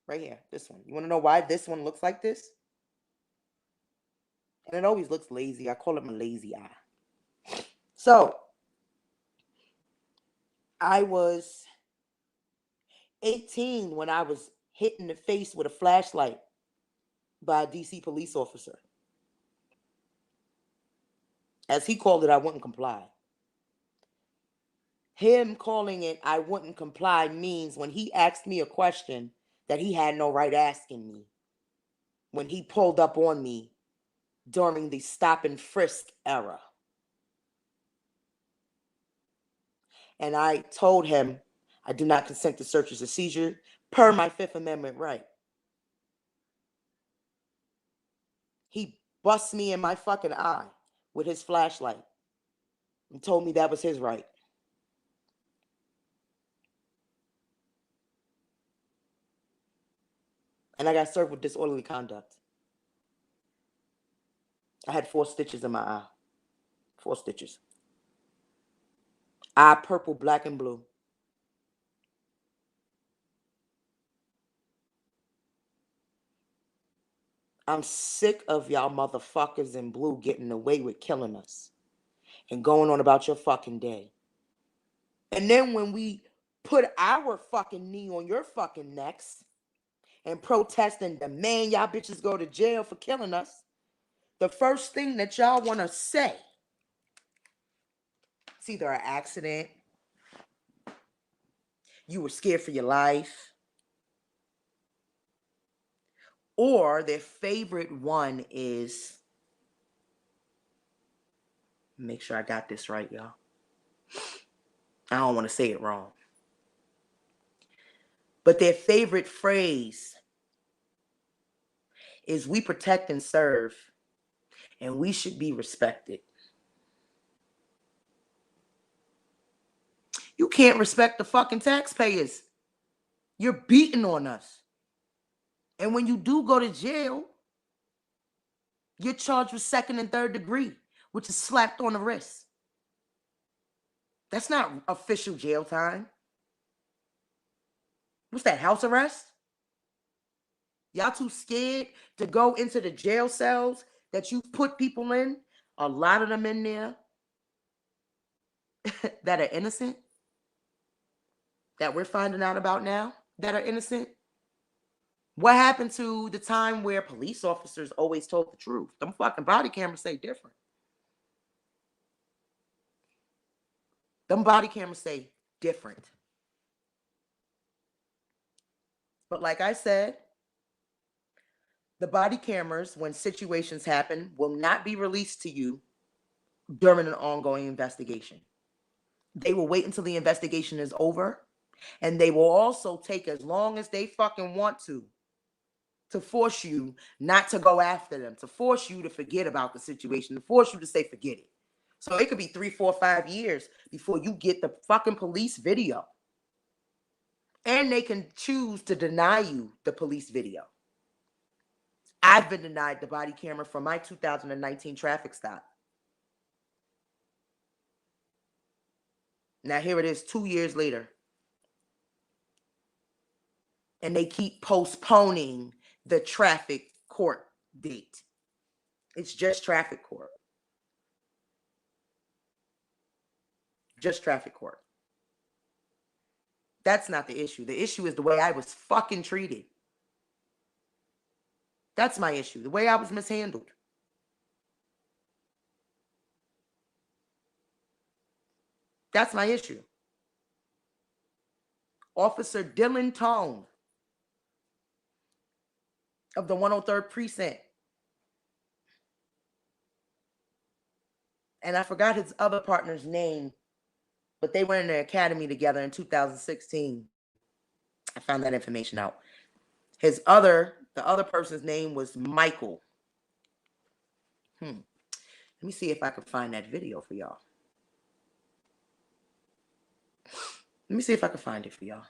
right here, this one, you want to know why this one looks like this? And it always looks lazy. I call it my lazy eye. So, I was 18 when I was hit in the face with a flashlight by a DC police officer. As he called it, I wouldn't comply. Him calling it I wouldn't comply means when he asked me a question that he had no right asking me. When he pulled up on me during the stop and frisk era. And I told him I do not consent to searches or seizure per my Fifth Amendment right. He bust me in my fucking eye with his flashlight and told me that was his right. And I got served with disorderly conduct. I had 4 stitches in my eye. 4 stitches. Eye purple, black, and blue. I'm sick of y'all motherfuckers in blue getting away with killing us and going on about your fucking day. And then when we put our fucking knee on your fucking necks and protest and demand y'all bitches go to jail for killing us, the first thing that y'all want to say, it's either an accident, you were scared for your life, or their favorite one is, make sure I got this right, y'all. I don't want to say it wrong. But their favorite phrase is we protect and serve, and we should be respected. You can't respect the fucking taxpayers. You're beating on us. And when you do go to jail, you're charged with 2nd and 3rd degree, which is slapped on the wrist. That's not official jail time. What's that, house arrest? Y'all too scared to go into the jail cells that you put people in? A lot of them in there that are innocent, that we're finding out about now, that are innocent. What happened to the time where police officers always told the truth? Them fucking body cameras say different. Them body cameras say different. But like I said, the body cameras, when situations happen, will not be released to you during an ongoing investigation. They will wait until the investigation is over, and they will also take as long as they fucking want to force you not to go after them, to force you to forget about the situation, to force you to say forget it. So it could be 3, 4, 5 years before you get the fucking police video. And they can choose to deny you the police video. I've been denied the body camera from my 2019 traffic stop. Now here it is 2 years later. And they keep postponing the traffic court date. It's just traffic court. Just traffic court. That's not the issue. The issue is the way I was fucking treated. That's my issue. The way I was mishandled. That's my issue. Officer Dylan Tone of the 103rd Precinct. And I forgot his other partner's name, but they were in the academy together in 2016. I found that information out. The other person's name was Michael. Let me see if I can find that video for y'all. Let me see if I can find it for y'all.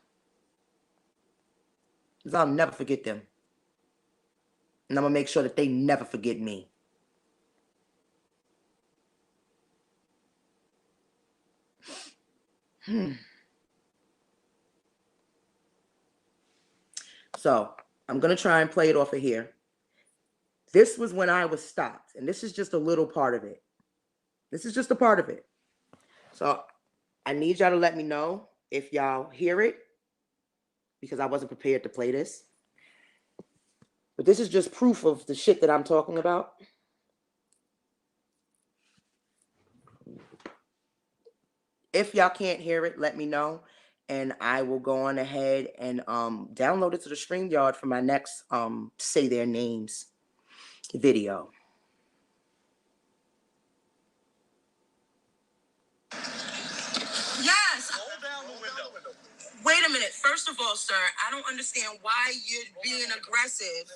Because I'll never forget them. And I'm going to make sure that they never forget me. So I'm going to try and play it off of here. This was when I was stopped. And this is just a little part of it. This is just a part of it. So I need y'all to let me know if y'all hear it, because I wasn't prepared to play this. But this is just proof of the shit that I'm talking about. If y'all can't hear it, let me know. And I will go on ahead and download it to the StreamYard for my next Say Their Names video. Yes. Hold down the window. Wait a minute. First of all, sir, I don't understand why you're being aggressive.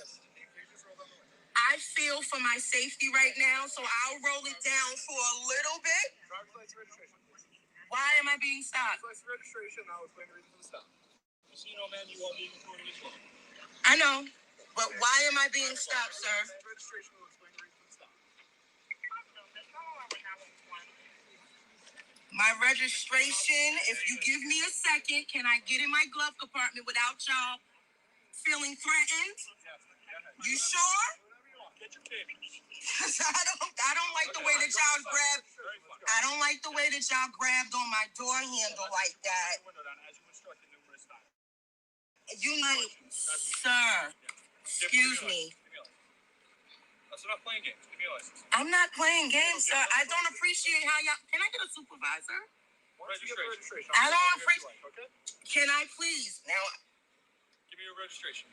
I feel for my safety right now, so I'll roll it down for a little bit. Why am I being stopped? Registration. I'll explain the reason for the stop. Just so you know, man, you are being recorded as well. I know, but why am I being stopped, sir? Registration will explain the reason for the stop. My registration, if you give me a second, can I get in my glove compartment without y'all feeling threatened? You sure? Get your papers. I don't like the way that y'all grabbed. I don't like the way that y'all grabbed on my door handle like that. You might, sir. Excuse me. I'm not playing games. Give me a license. I'm not playing games, sir. I don't appreciate how y'all. Can I get a supervisor? Registration. I don't appreciate. Okay. Can I please now? Give me your registration.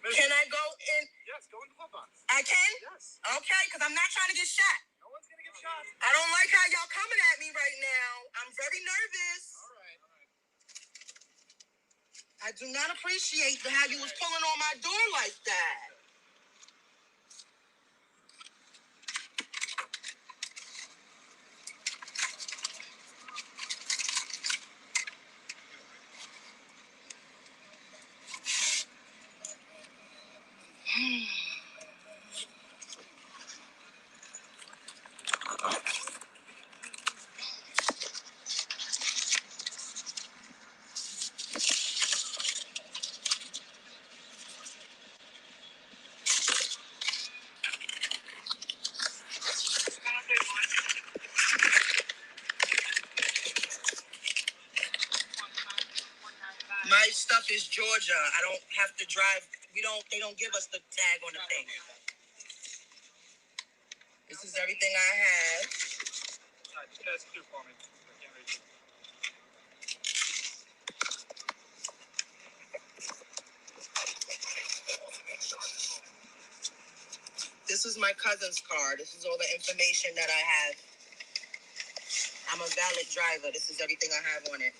Can I go in? Yes, go in the glove box. I can? Yes. Okay, because I'm not trying to get shot. No one's going to get shot. I don't like how y'all coming at me right now. I'm very nervous. All right. I do not appreciate how you was pulling on my door like that. My stuff is Georgia. I don't have to drive. They don't give us the tag on the thing. This is everything I have. That's clear for me. This is my cousin's car. This is all the information that I have. I'm a valid driver. This is everything I have on it.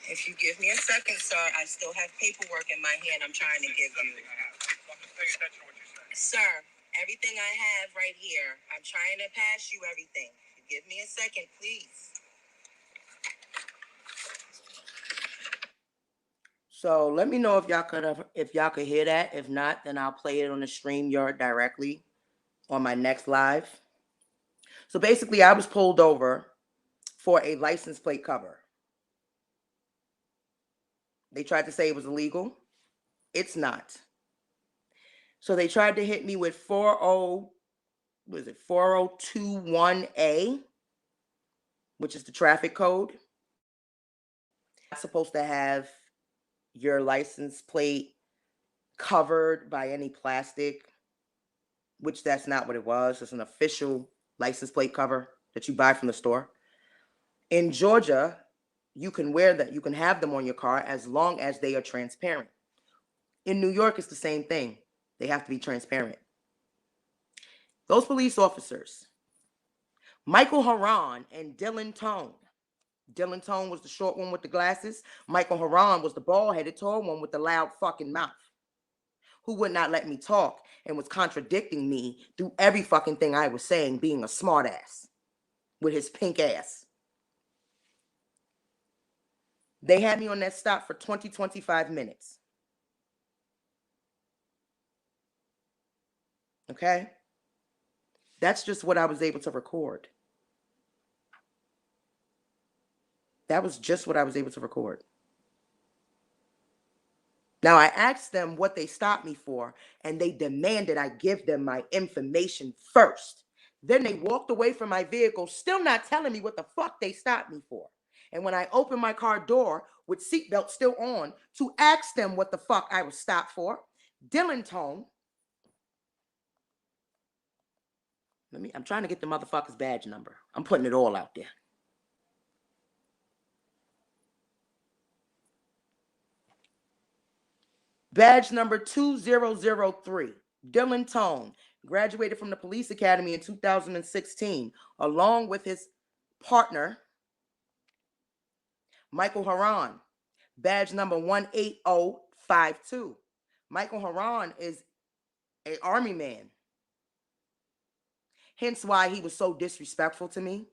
If you give me a second, sir, I still have paperwork in my hand I'm trying to give you. Sir, everything I have right here. I'm trying to pass you everything. Give me a second, please. So let me know if y'all could hear that. If not, then I'll play it on the StreamYard directly on my next live. So basically, I was pulled over for a license plate cover. They tried to say it was illegal. It's not. So they tried to hit me with 4021A, which is the traffic code. Not supposed to have your license plate covered by any plastic, which that's not what it was. It's an official license plate cover that you buy from the store. In Georgia, you can wear that. You can have them on your car as long as they are transparent. In New York, it's the same thing. They have to be transparent. Those police officers, Michael Haran and Dylan Tone. Dylan Tone was the short one with the glasses. Michael Haran was the bald-headed tall one with the loud fucking mouth, who would not let me talk and was contradicting me through every fucking thing I was saying, being a smart ass with his pink ass. They had me on that stop for 25 minutes. Okay? That's just what I was able to record. That was just what I was able to record. Now, I asked them what they stopped me for, and they demanded I give them my information first. Then they walked away from my vehicle, still not telling me what the fuck they stopped me for. And when I opened my car door with seatbelt still on to ask them what the fuck I was stopped for, Dylan Tone, I'm trying to get the motherfucker's badge number. I'm putting it all out there. Badge number 2003, Dylan Tone, graduated from the police academy in 2016, along with his partner, Michael Haran. Badge number 18052. Michael Haran is an army man. Hence why he was so disrespectful to me.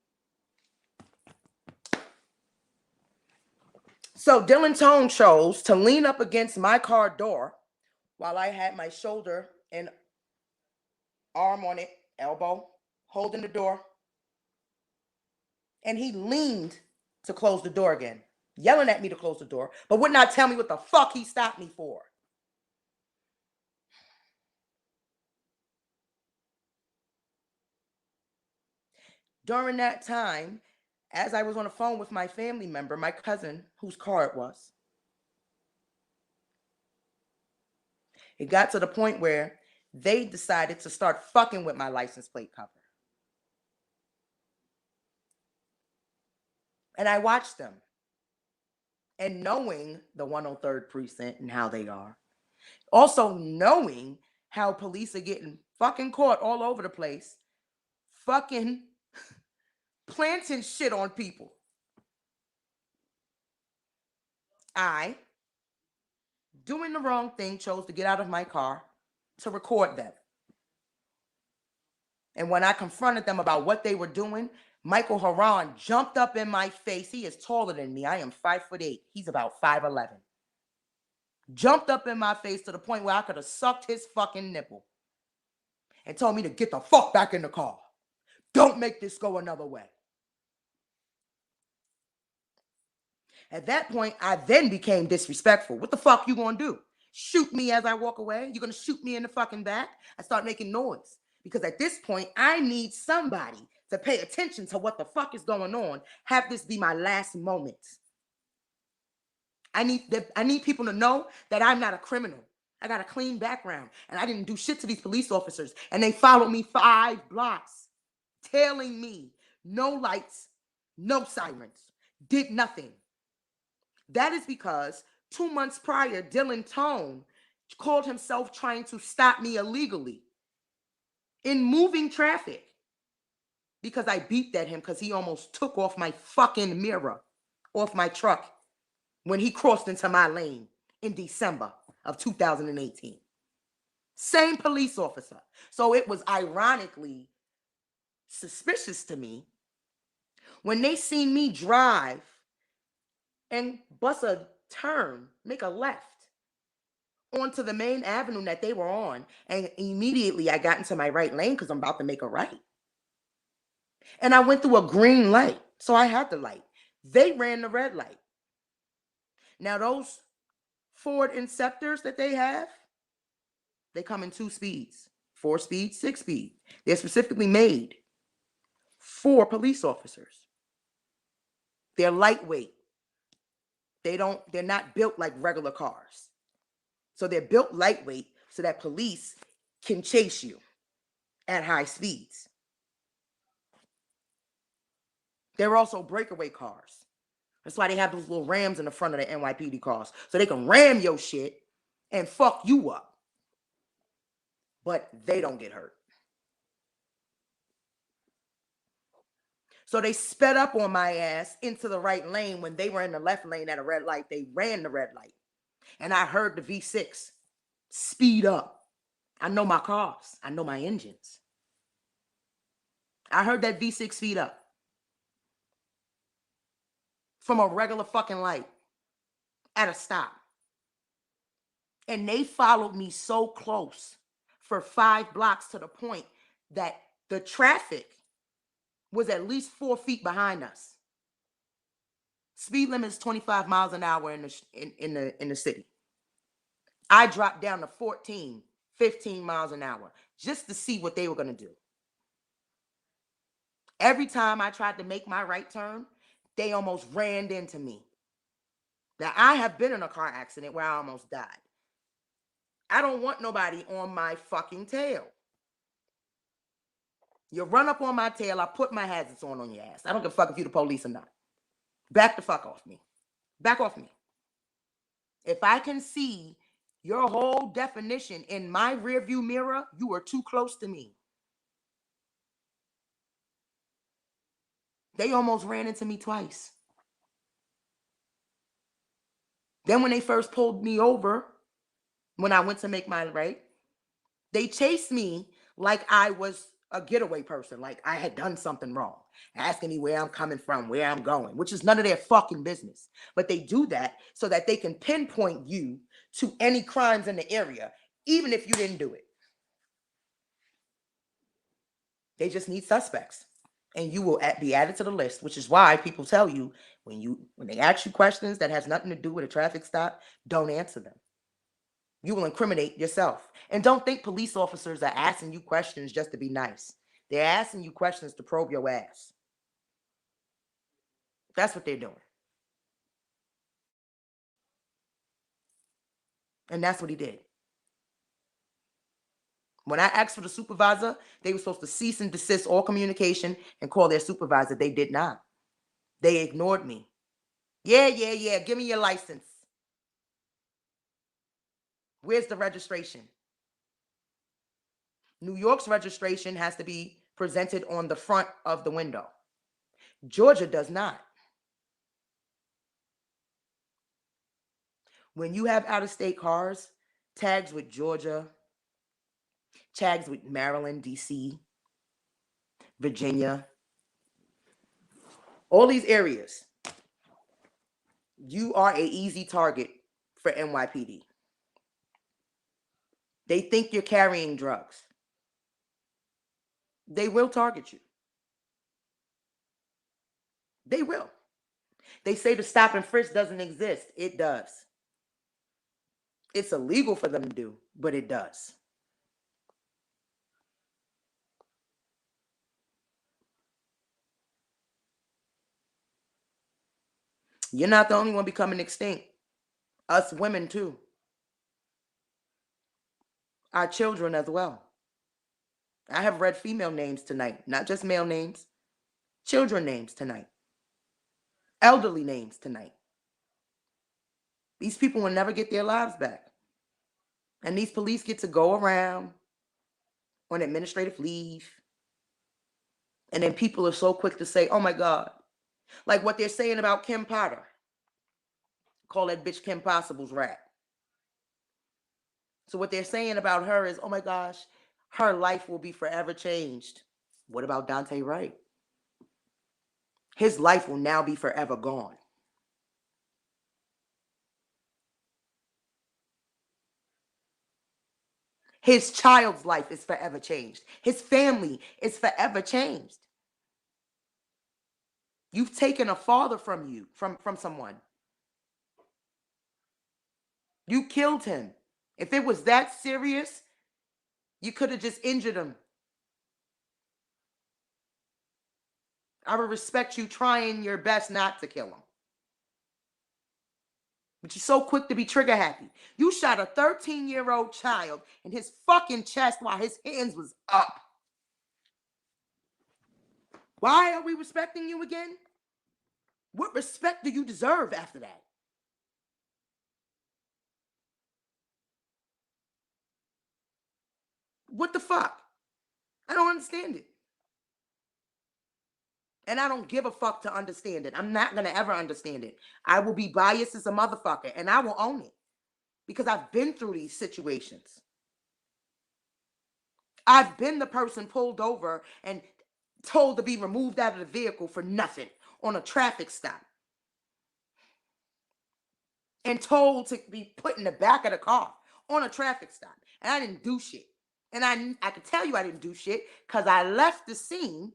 So Dylan Tone chose to lean up against my car door while I had my shoulder and arm on it, elbow, holding the door. And he leaned to close the door again, yelling at me to close the door, but would not tell me what the fuck he stopped me for. During that time, as I was on the phone with my family member, my cousin, whose car it was, it got to the point where they decided to start fucking with my license plate cover. And I watched them. And knowing the 103rd precinct and how they are, also knowing how police are getting fucking caught all over the place, fucking planting shit on people, I, doing the wrong thing, chose to get out of my car to record them. And when I confronted them about what they were doing, Michael Haran jumped up in my face. He is taller than me. I am 5'8". He's about 5'11". Jumped up in my face to the point where I could have sucked his fucking nipple and told me to get the fuck back in the car. Don't make this go another way. At that point, I then became disrespectful. What the fuck you gonna do? Shoot me as I walk away? You're gonna shoot me in the fucking back? I start making noise because at this point, I need somebody to pay attention to what the fuck is going on. Have this be my last moment. I need people to know that I'm not a criminal. I got a clean background, and I didn't do shit to these police officers, and they followed me 5 blocks, tailing me. No lights, no sirens, did nothing. That is because 2 months prior, Dylan Tone called himself trying to stop me illegally in moving traffic because I beeped at him because he almost took off my fucking mirror off my truck when he crossed into my lane in December of 2018. Same police officer. So it was ironically suspicious to me when they seen me drive and bust a turn, make a left onto the main avenue that they were on. And immediately I got into my right lane because I'm about to make a right. And I went through a green light, so I had the light. They ran the red light. Now, those Ford Inceptors that they have, they come in 2 speeds, 4 speed, 6 speed. They're specifically made for police officers. They're lightweight. They're not built like regular cars. So they're built lightweight so that police can chase you at high speeds. They're also breakaway cars. That's why they have those little rams in the front of the NYPD cars. So they can ram your shit and fuck you up. But they don't get hurt. So they sped up on my ass into the right lane when they were in the left lane at a red light. They ran the red light. And I heard the V6 speed up. I know my cars. I know my engines. I heard that V6 speed up from a regular fucking light at a stop. And they followed me so close for 5 blocks to the point that the traffic was at least 4 feet behind us. Speed limit is 25 miles an hour in the city. I dropped down to 14, 15 miles an hour just to see what they were going to do. Every time I tried to make my right turn, they almost ran into me. Now, I have been in a car accident where I almost died. I don't want nobody on my fucking tail. You run up on my tail, I put my hazards on your ass. I don't give a fuck if you're the police or not. Back the fuck off me. Back off me. If I can see your whole definition in my rearview mirror, you are too close to me. They almost ran into me twice. Then when they first pulled me over, when I went to make my right, they chased me like I was a getaway person, like I had done something wrong, asking me where I'm coming from, where I'm going, which is none of their fucking business. But they do that so that they can pinpoint you to any crimes in the area, even if you didn't do it. They just need suspects. And you will be added to the list, which is why people tell you when they ask you questions that has nothing to do with a traffic stop, don't answer them. You will incriminate yourself. And don't think police officers are asking you questions just to be nice. They're asking you questions to probe your ass. That's what they're doing. And that's what he did. When I asked for the supervisor, they were supposed to cease and desist all communication and call their supervisor. They did not. They ignored me. Yeah. Give me your license. Where's the registration? New York's registration has to be presented on the front of the window. Georgia does not. When you have out-of-state cars, tags with Georgia, tags with Maryland, DC, Virginia, all these areas, you are an easy target for NYPD. They think you're carrying drugs. They will target you. They will. They say the stop and frisk doesn't exist. It does. It's illegal for them to do, but it does. You're not the only one becoming extinct. Us women too. Our children as well. I have read female names tonight, not just male names. Children names tonight. Elderly names tonight. These people will never get their lives back. And these police get to go around on administrative leave. And then people are so quick to say, oh my God. Like what they're saying about Kim Potter. Call that bitch Kim Possible's rat. So what they're saying about her is, oh my gosh, her life will be forever changed. What about Dante Wright? His life will now be forever gone. His child's life is forever changed. His family is forever changed. You've taken a father from you, from someone. You killed him. If it was that serious, you could have just injured him. I would respect you trying your best not to kill him. But you're so quick to be trigger happy. You shot a 13-year-old child in his fucking chest while his hands was up. Why are we respecting you again? What respect do you deserve after that? What the fuck? I don't understand it. And I don't give a fuck to understand it. I'm not going to ever understand it. I will be biased as a motherfucker, and I will own it because I've been through these situations. I've been the person pulled over and told to be removed out of the vehicle for nothing on a traffic stop. And told to be put in the back of the car on a traffic stop. And I didn't do shit. And I can tell you I didn't do shit because I left the scene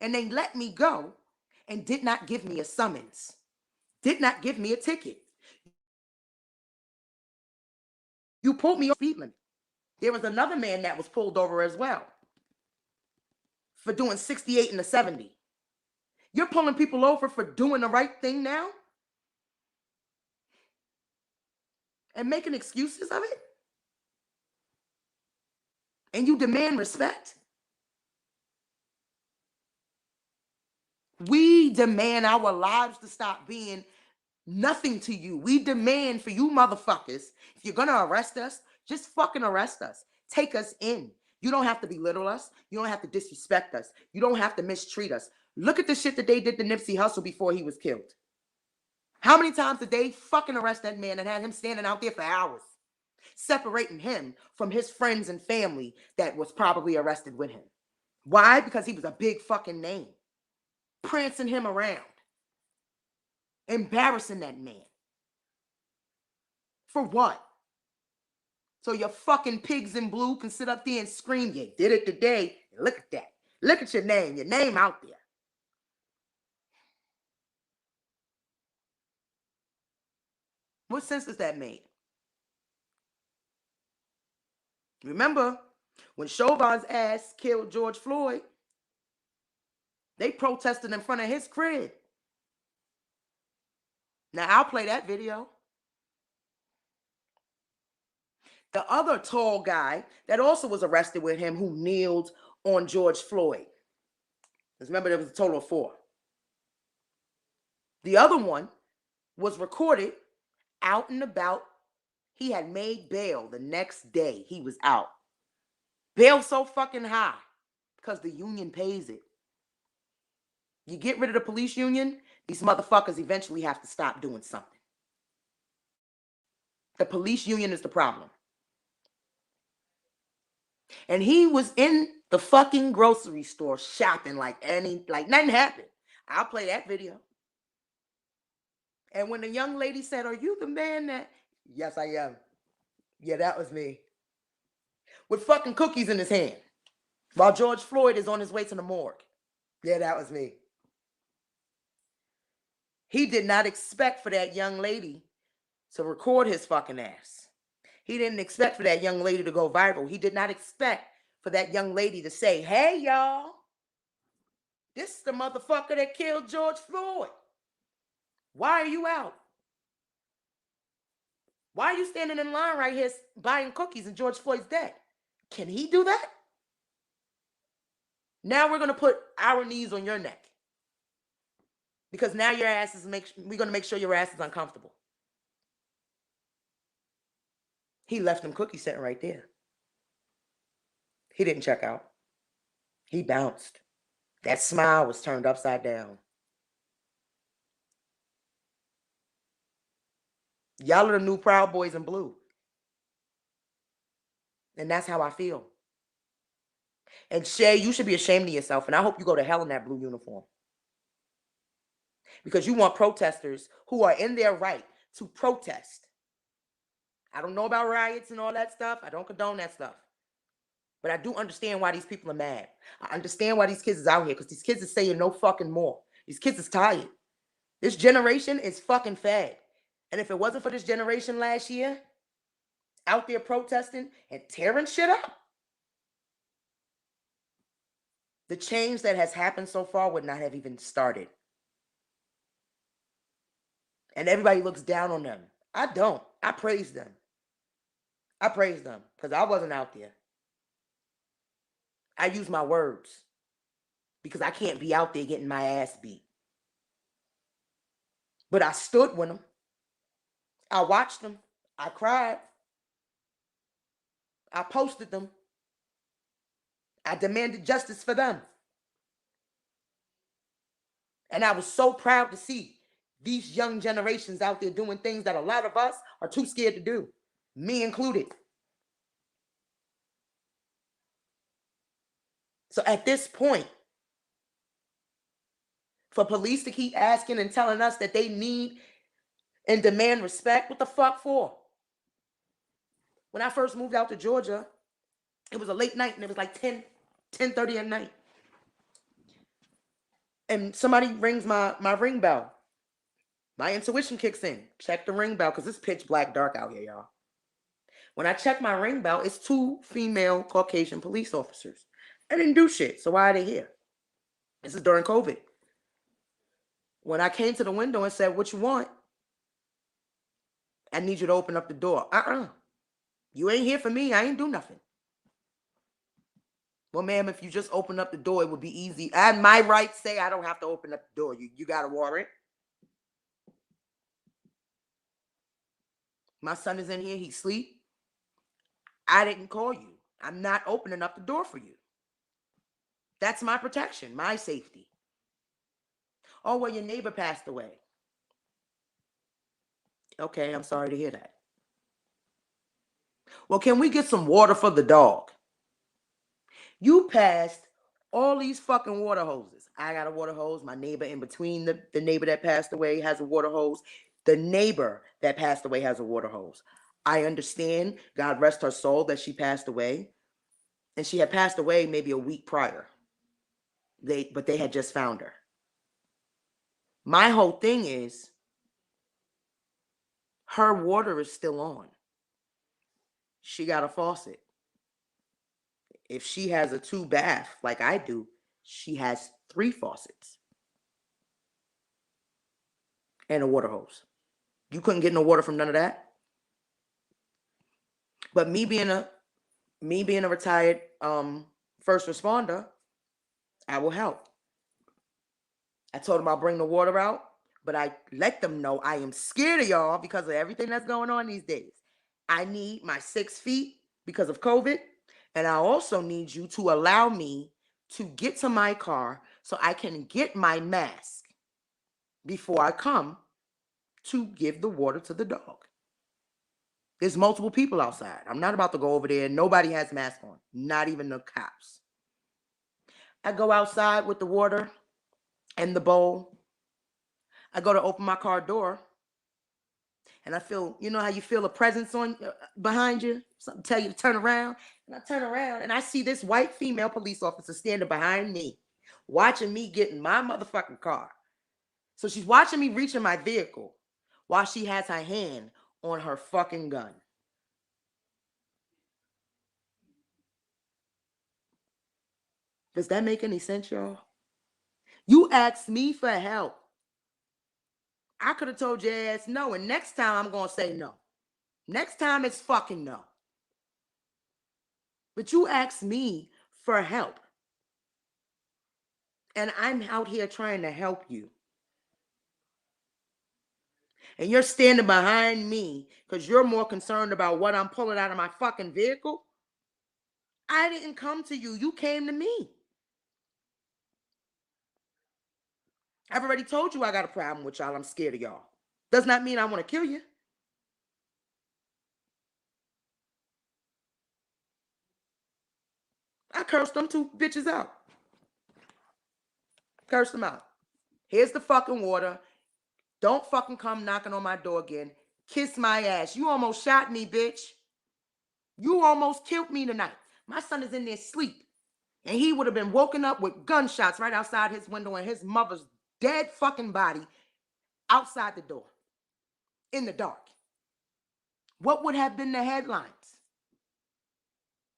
and they let me go and did not give me a summons. Did not give me a ticket. You pulled me off speed limit. There was another man that was pulled over as well for doing 68 in the 70. You're pulling people over for doing the right thing now? And making excuses of it? And you demand respect? We demand our lives to stop being nothing to you. We demand for you motherfuckers, if you're going to arrest us, just fucking arrest us. Take us in. You don't have to belittle us. You don't have to disrespect us. You don't have to mistreat us. Look at the shit that they did to Nipsey Hussle before he was killed. How many times did they fucking arrest that man and had him standing out there for hours, separating him from his friends and family that was probably arrested with him? Why? Because he was a big fucking name. Prancing him around. Embarrassing that man. For what? So your fucking pigs in blue can sit up there and scream, you did it today. Look at that. Look at your name out there. What sense does that make? Remember, when Chauvin's ass killed George Floyd, they protested in front of his crib. Now, I'll play that video. The other tall guy that also was arrested with him who kneeled on George Floyd. Because remember, there was a total of 4. The other one was recorded out and about. He had made bail the next day he was out. Bail so fucking high because the union pays it. You get rid of the police union, these motherfuckers eventually have to stop doing something. The police union is the problem. And he was in the fucking grocery store shopping like nothing happened. I'll play that video. And when the young lady said, "Are you the man that..." Yes, I am. Yeah, that was me. With fucking cookies in his hand. While George Floyd is on his way to the morgue. Yeah, that was me. He did not expect for that young lady to record his fucking ass. He didn't expect for that young lady to go viral. He did not expect for that young lady to say, "Hey, y'all, this is the motherfucker that killed George Floyd. Why are you out? Why are you standing in line right here buying cookies and George Floyd's dead?" Can he do that? Now we're going to put our knees on your neck. Because now your ass is we're going to make sure your ass is uncomfortable. He left them cookies sitting right there. He didn't check out. He bounced. That smile was turned upside down. Y'all are the new Proud Boys in blue. And that's how I feel. And Shay, you should be ashamed of yourself. And I hope you go to hell in that blue uniform. Because you want protesters who are in their right to protest. I don't know about riots and all that stuff. I don't condone that stuff. But I do understand why these people are mad. I understand why these kids is out here. Because these kids are saying no fucking more. These kids is tired. This generation is fucking fed. And if it wasn't for this generation last year, out there protesting and tearing shit up, the change that has happened so far would not have even started. And everybody looks down on them. I don't. I praise them. I praise them because I wasn't out there. I use my words because I can't be out there getting my ass beat. But I stood with them. I watched them. I cried. I posted them. I demanded justice for them. And I was so proud to see these young generations out there doing things that a lot of us are too scared to do, me included. So at this point, for police to keep asking and telling us that they need and demand respect, what the fuck for? When I first moved out to Georgia, it was a late night and it was like 10:30 at night. And somebody rings my ring bell. My intuition kicks in. Check the ring bell because it's pitch black dark out here, y'all. When I check my ring bell, it's 2 female Caucasian police officers. I didn't do shit, so why are they here? This is during COVID. When I came to the window and said, "What you want?" "I need you to open up the door." You ain't here for me. I ain't do nothing. "Well, ma'am, if you just open up the door, it would be easy. And my rights say I don't have to open up the door. You got a warrant? My son is in here. He's asleep. I didn't call you. I'm not opening up the door for you. That's my protection, my safety." "Oh, well, your neighbor passed away." "Okay, I'm sorry to hear that." "Well, can we get some water for the dog?" You passed all these fucking water hoses. I got a water hose. My neighbor in between the neighbor that passed away has a water hose. The neighbor that passed away has a water hose. I understand, God rest her soul, that she passed away. And she had passed away maybe a week prior. But they had just found her. My whole thing is, her water is still on. She got a faucet. If she has a 2 bath like I do, she has 3 faucets and a water hose. You couldn't get no water from none of that. But me being a retired first responder, I will help. I told them I'll bring the water out, but I let them know I am scared of y'all because of everything that's going on these days. I need my 6 feet because of COVID, and I also need you to allow me to get to my car so I can get my mask before I come to give the water to the dog. There's multiple people outside. I'm not about to go over there. Nobody has masks on, not even the cops. I go outside with the water and the bowl. I go to open my car door, and I feel, you know how you feel a presence on behind you? Something tell you to turn around. And I turn around, and I see this white female police officer standing behind me, watching me get in my motherfucking car. So she's watching me reach in my vehicle while she has her hand on her fucking gun. Does that make any sense, y'all? You asked me for help. I could have told your ass no, and next time I'm going to say no. Next time it's fucking no. But you asked me for help. And I'm out here trying to help you. And you're standing behind me because you're more concerned about what I'm pulling out of my fucking vehicle. I didn't come to you. You came to me. I've already told you I got a problem with y'all. I'm scared of y'all. Does not mean I want to kill you. I cursed them 2 bitches out. Cursed them out. Here's the fucking water. Don't fucking come knocking on my door again. Kiss my ass. You almost shot me, bitch. You almost killed me tonight. My son is in there asleep. And he would have been woken up with gunshots right outside his window and his mother's dead fucking body outside the door in the dark. What would have been the headlines?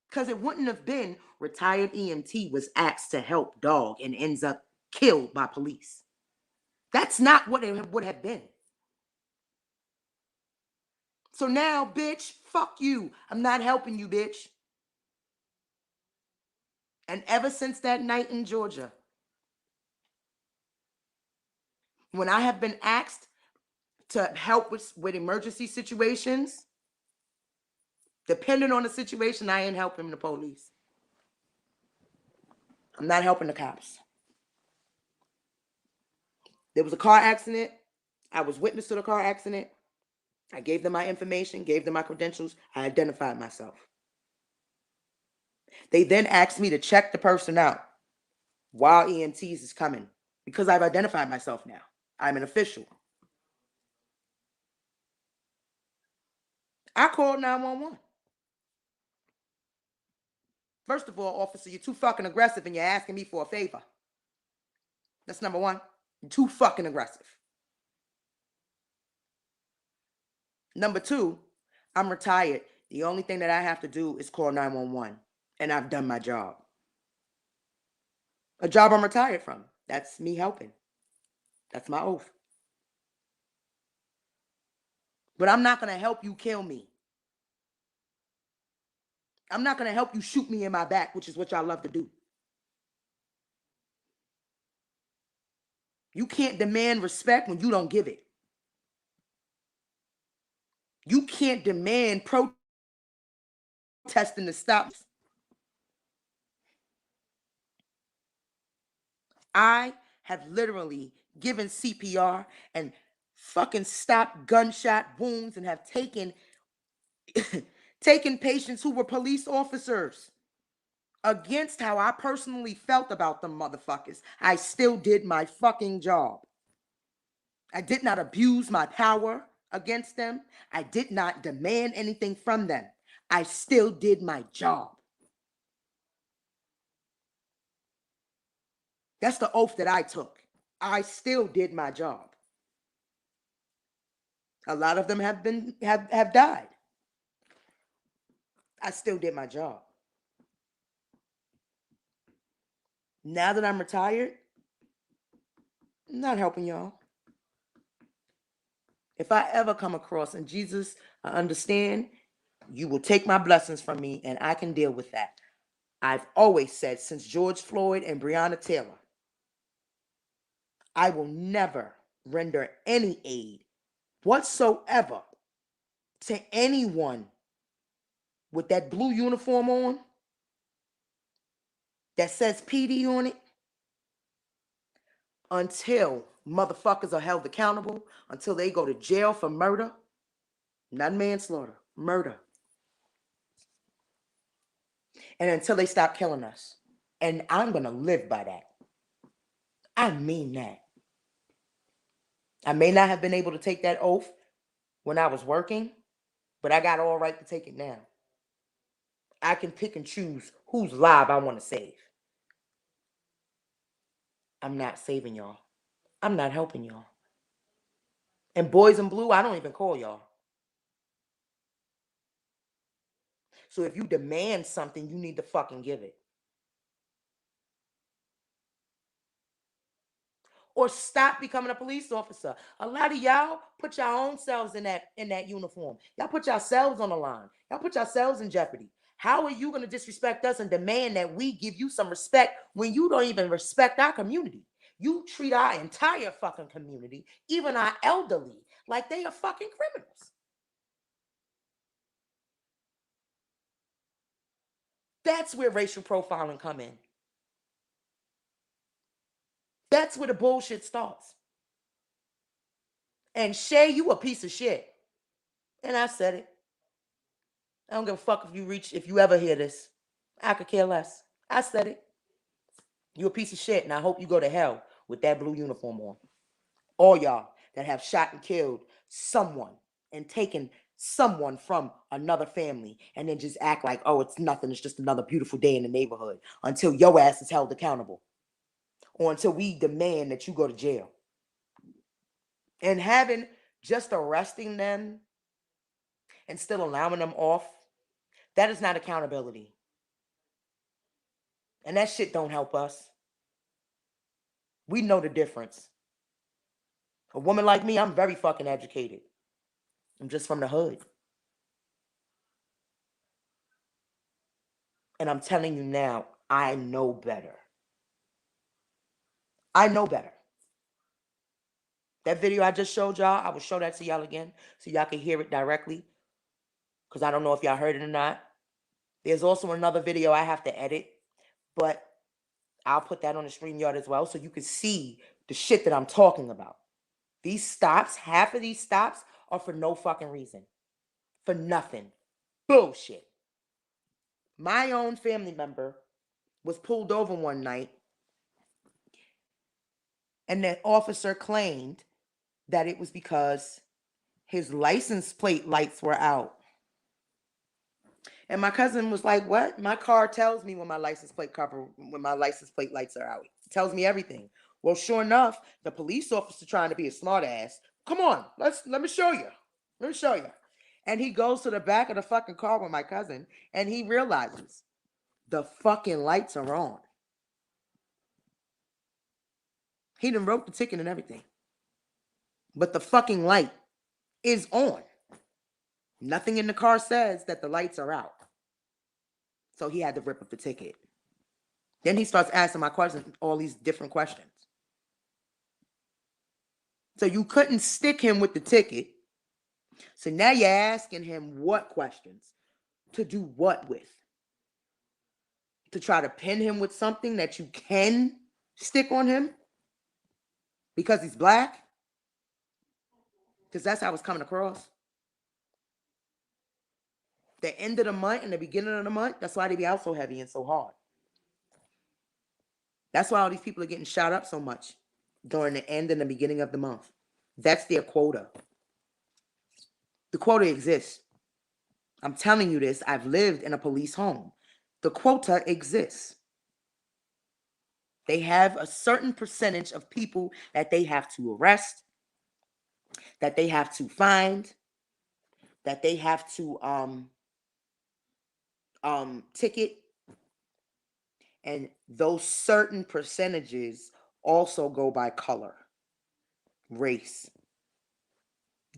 Because it wouldn't have been retired EMT was asked to help dog and ends up killed by police. That's not what it would have been. So now, bitch, fuck you. I'm not helping you, bitch. And ever since that night in Georgia, when I have been asked to help with emergency situations, depending on the situation, I ain't helping the police. I'm not helping the cops. There was a car accident. I was witness to the car accident. I gave them my information, gave them my credentials. I identified myself. They then asked me to check the person out while EMTs is coming because I've identified myself now. I'm an official. I called 911. First of all, officer, you're too fucking aggressive and you're asking me for a favor. That's number one. You're too fucking aggressive. Number two, I'm retired. The only thing that I have to do is call 911, and I've done my job. A job I'm retired from. That's me helping. That's my oath. But I'm not going to help you kill me. I'm not going to help you shoot me in my back, which is what y'all love to do. You can't demand respect when you don't give it. You can't demand protesting to stop. I have literally given CPR and fucking stopped gunshot wounds and have taken patients who were police officers against how I personally felt about them motherfuckers. I still did my fucking job. I did not abuse my power against them. I did not demand anything from them. I still did my job. That's the oath that I took. I still did my job. A lot of them have died. I still did my job. Now that I'm retired, I'm not helping y'all. If I ever come across, and Jesus, I understand, you will take my blessings from me and I can deal with that. I've always said since George Floyd and Breonna Taylor, I will never render any aid whatsoever to anyone with that blue uniform on that says PD on it until motherfuckers are held accountable, until they go to jail for murder, not manslaughter, murder. And until they stop killing us. And I'm going to live by that. I mean that. I may not have been able to take that oath when I was working, but I got all right to take it now. I can pick and choose whose life I want to save. I'm not saving y'all. I'm not helping y'all. And boys in blue, I don't even call y'all. So if you demand something, you need to fucking give it. Or stop becoming a police officer. A lot of y'all put your own selves in that uniform. Y'all put yourselves on the line. Y'all put yourselves in jeopardy. How are you going to disrespect us and demand that we give you some respect when you don't even respect our community? You treat our entire fucking community, even our elderly, like they are fucking criminals. That's where racial profiling come in. That's where the bullshit starts. And Shay, you a piece of shit. And I said it. I don't give a fuck if you ever hear this. I could care less. I said it. You a piece of shit, and I hope you go to hell with that blue uniform on. All y'all that have shot and killed someone and taken someone from another family and then just act like, oh, it's nothing. It's just another beautiful day in the neighborhood until your ass is held accountable. or until we demand that you go to jail. And having just arresting them and still allowing them off, that is not accountability. And that shit don't help us. We know the difference. A woman like me, I'm very fucking educated. I'm just from the hood. And I'm telling you now, I know better. I know better. That video I just showed y'all, I will show that to y'all again so y'all can hear it directly. Because I don't know if y'all heard it or not. There's also another video I have to edit, but I'll put that on the StreamYard as well so you can see the shit that I'm talking about. These stops, half of these stops are for no fucking reason. For nothing. Bullshit. My own family member was pulled over one night, and the officer claimed that it was because his license plate lights were out. And my cousin was like, what? My car tells me when my license plate lights are out. It tells me everything. Well, sure enough, the police officer trying to be a smart ass. Come on, let me show you. Let me show you. And he goes to the back of the fucking car with my cousin, and he realizes the fucking lights are on. He done wrote the ticket and everything. But the fucking light is on. Nothing in the car says that the lights are out. So he had to rip up the ticket. Then he starts asking my cousin all these different questions. So you couldn't stick him with the ticket. So now you're asking him what questions? To do what with? To try to pin him with something that you can stick on him? Because he's black? Because that's how it's coming across. The end of the month and the beginning of the month, that's why they be out so heavy and so hard. That's why all these people are getting shot up so much during the end and the beginning of the month. That's their quota. The quota exists. I'm telling you this. I've lived in a police home. The quota exists. They have a certain percentage of people that they have to arrest, that they have to find, that they have to ticket. And those certain percentages also go by color, race,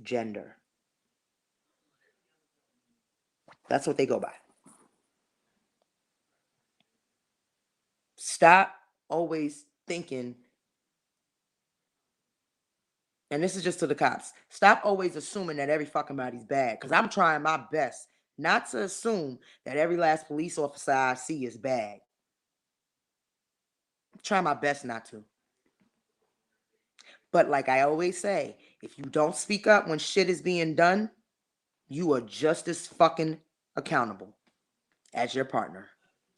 gender. That's what they go by. Stop always thinking, and this is just to the cops, stop always assuming that every fucking body's bad. Because I'm trying my best not to assume that every last police officer I see is bad. I'm trying my best not to. But like I always say, if you don't speak up when shit is being done, you are just as fucking accountable as your partner.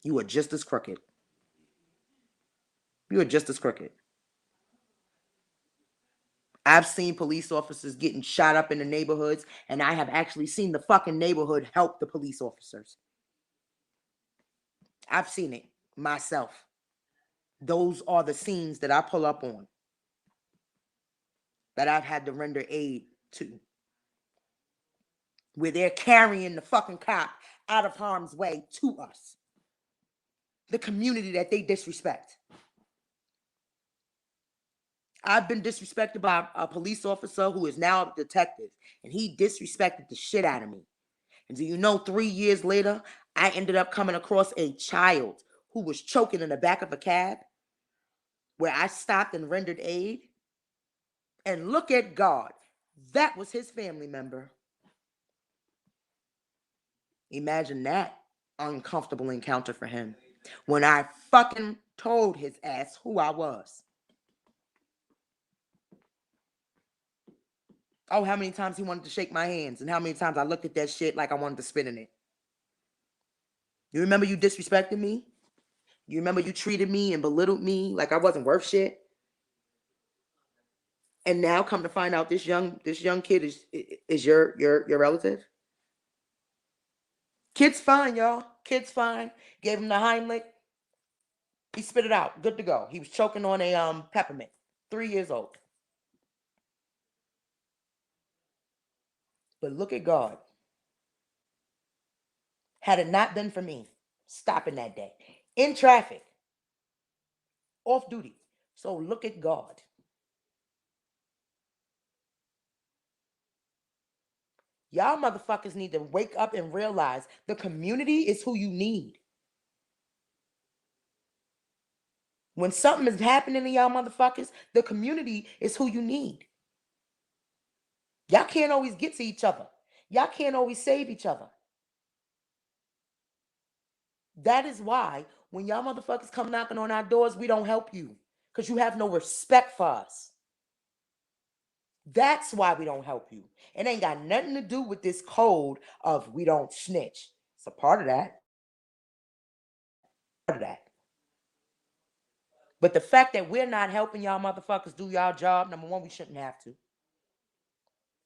You are just as crooked. You are just as crooked. I've seen police officers getting shot up in the neighborhoods, and I have actually seen the fucking neighborhood help the police officers. I've seen it myself. Those are the scenes that I pull up on, that I've had to render aid to, where they're carrying the fucking cop out of harm's way to us, the community that they disrespect. I've been disrespected by a police officer who is now a detective, and he disrespected the shit out of me. And do you know, 3 years later, I ended up coming across a child who was choking in the back of a cab, where I stopped and rendered aid. And look at God, that was his family member. Imagine that uncomfortable encounter for him when I fucking told his ass who I was. Oh, how many times he wanted to shake my hands, and how many times I looked at that shit like I wanted to spit in it. You remember you disrespected me? You remember you treated me and belittled me like I wasn't worth shit? And now come to find out this young kid is your relative? Kid's fine, y'all. Kid's fine. Gave him the Heimlich. He spit it out. Good to go. He was choking on a peppermint. 3 years old. But look at God. Had it not been for me stopping that day in traffic, off duty. So look at God. Y'all motherfuckers need to wake up and realize the community is who you need. When something is happening to y'all motherfuckers, the community is who you need. Y'all can't always get to each other. Y'all can't always save each other. That is why when y'all motherfuckers come knocking on our doors, we don't help you because you have no respect for us. That's why we don't help you. It ain't got nothing to do with this code of we don't snitch. It's a part of that. But the fact that we're not helping y'all motherfuckers do y'all job, number one, we shouldn't have to.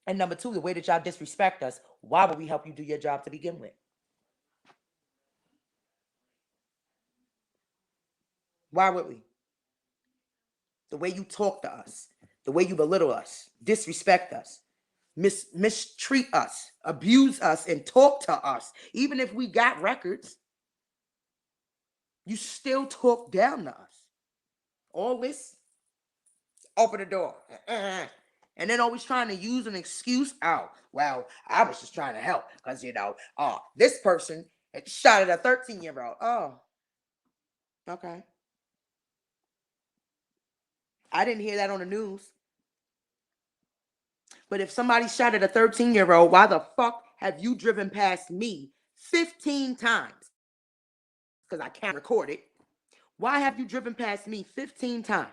And number two, the way that y'all disrespect us, why would we help you do your job to begin with? Why would we? The way you talk to us, the way you belittle us, disrespect us, mistreat us, abuse us, and talk to us. Even if we got records, you still talk down to us. All this, open the door. And then always trying to use an excuse. Oh, well, I was just trying to help because, this person had shot at a 13-year-old. Oh, okay. I didn't hear that on the news. But if somebody shot at a 13-year-old, why the fuck have you driven past me 15 times? Because I can't record it. Why have you driven past me 15 times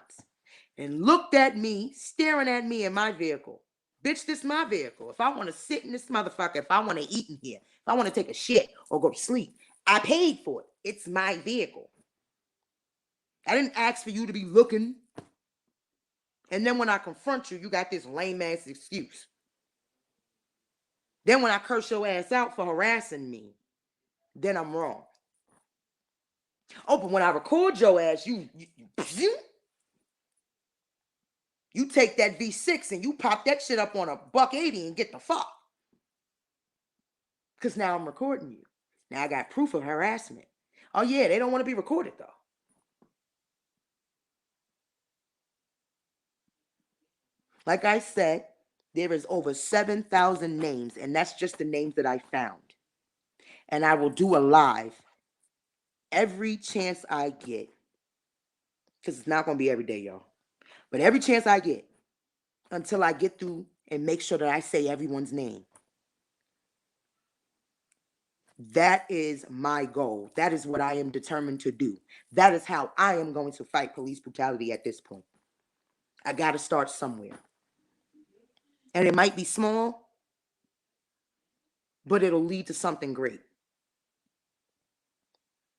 and looked at me, staring at me in my vehicle? Bitch, this is my vehicle. If I want to sit in this motherfucker, if I want to eat in here, if I want to take a shit or go to sleep, I paid for it. It's my vehicle. I didn't ask for you to be looking. And then when I confront you, you got this lame ass excuse. Then when I curse your ass out for harassing me, then I'm wrong. Oh, but when I record your ass, you take that V6 and you pop that shit up on a $180 and get the fuck. Because now I'm recording you. Now I got proof of harassment. Oh yeah, they don't want to be recorded though. Like I said, there is over 7,000 names, and that's just the names that I found. And I will do a live every chance I get. Because it's not going to be every day, y'all. But every chance I get until I get through and make sure that I say everyone's name. That is my goal. That is what I am determined to do. That is how I am going to fight police brutality at this point. I got to start somewhere. And it might be small, but it'll lead to something great.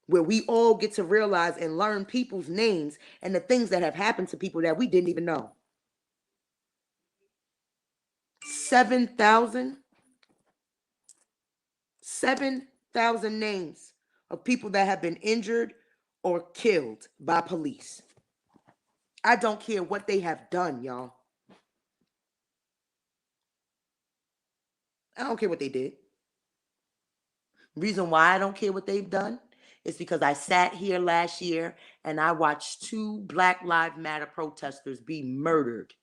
Where we all get to realize and learn people's names and the things that have happened to people that we didn't even know. 7,000 names of people that have been injured or killed by police. I don't care what they have done, y'all. I don't care what they did. Reason why I don't care what they've done is because I sat here last year and I watched 2 Black Lives Matter protesters be murdered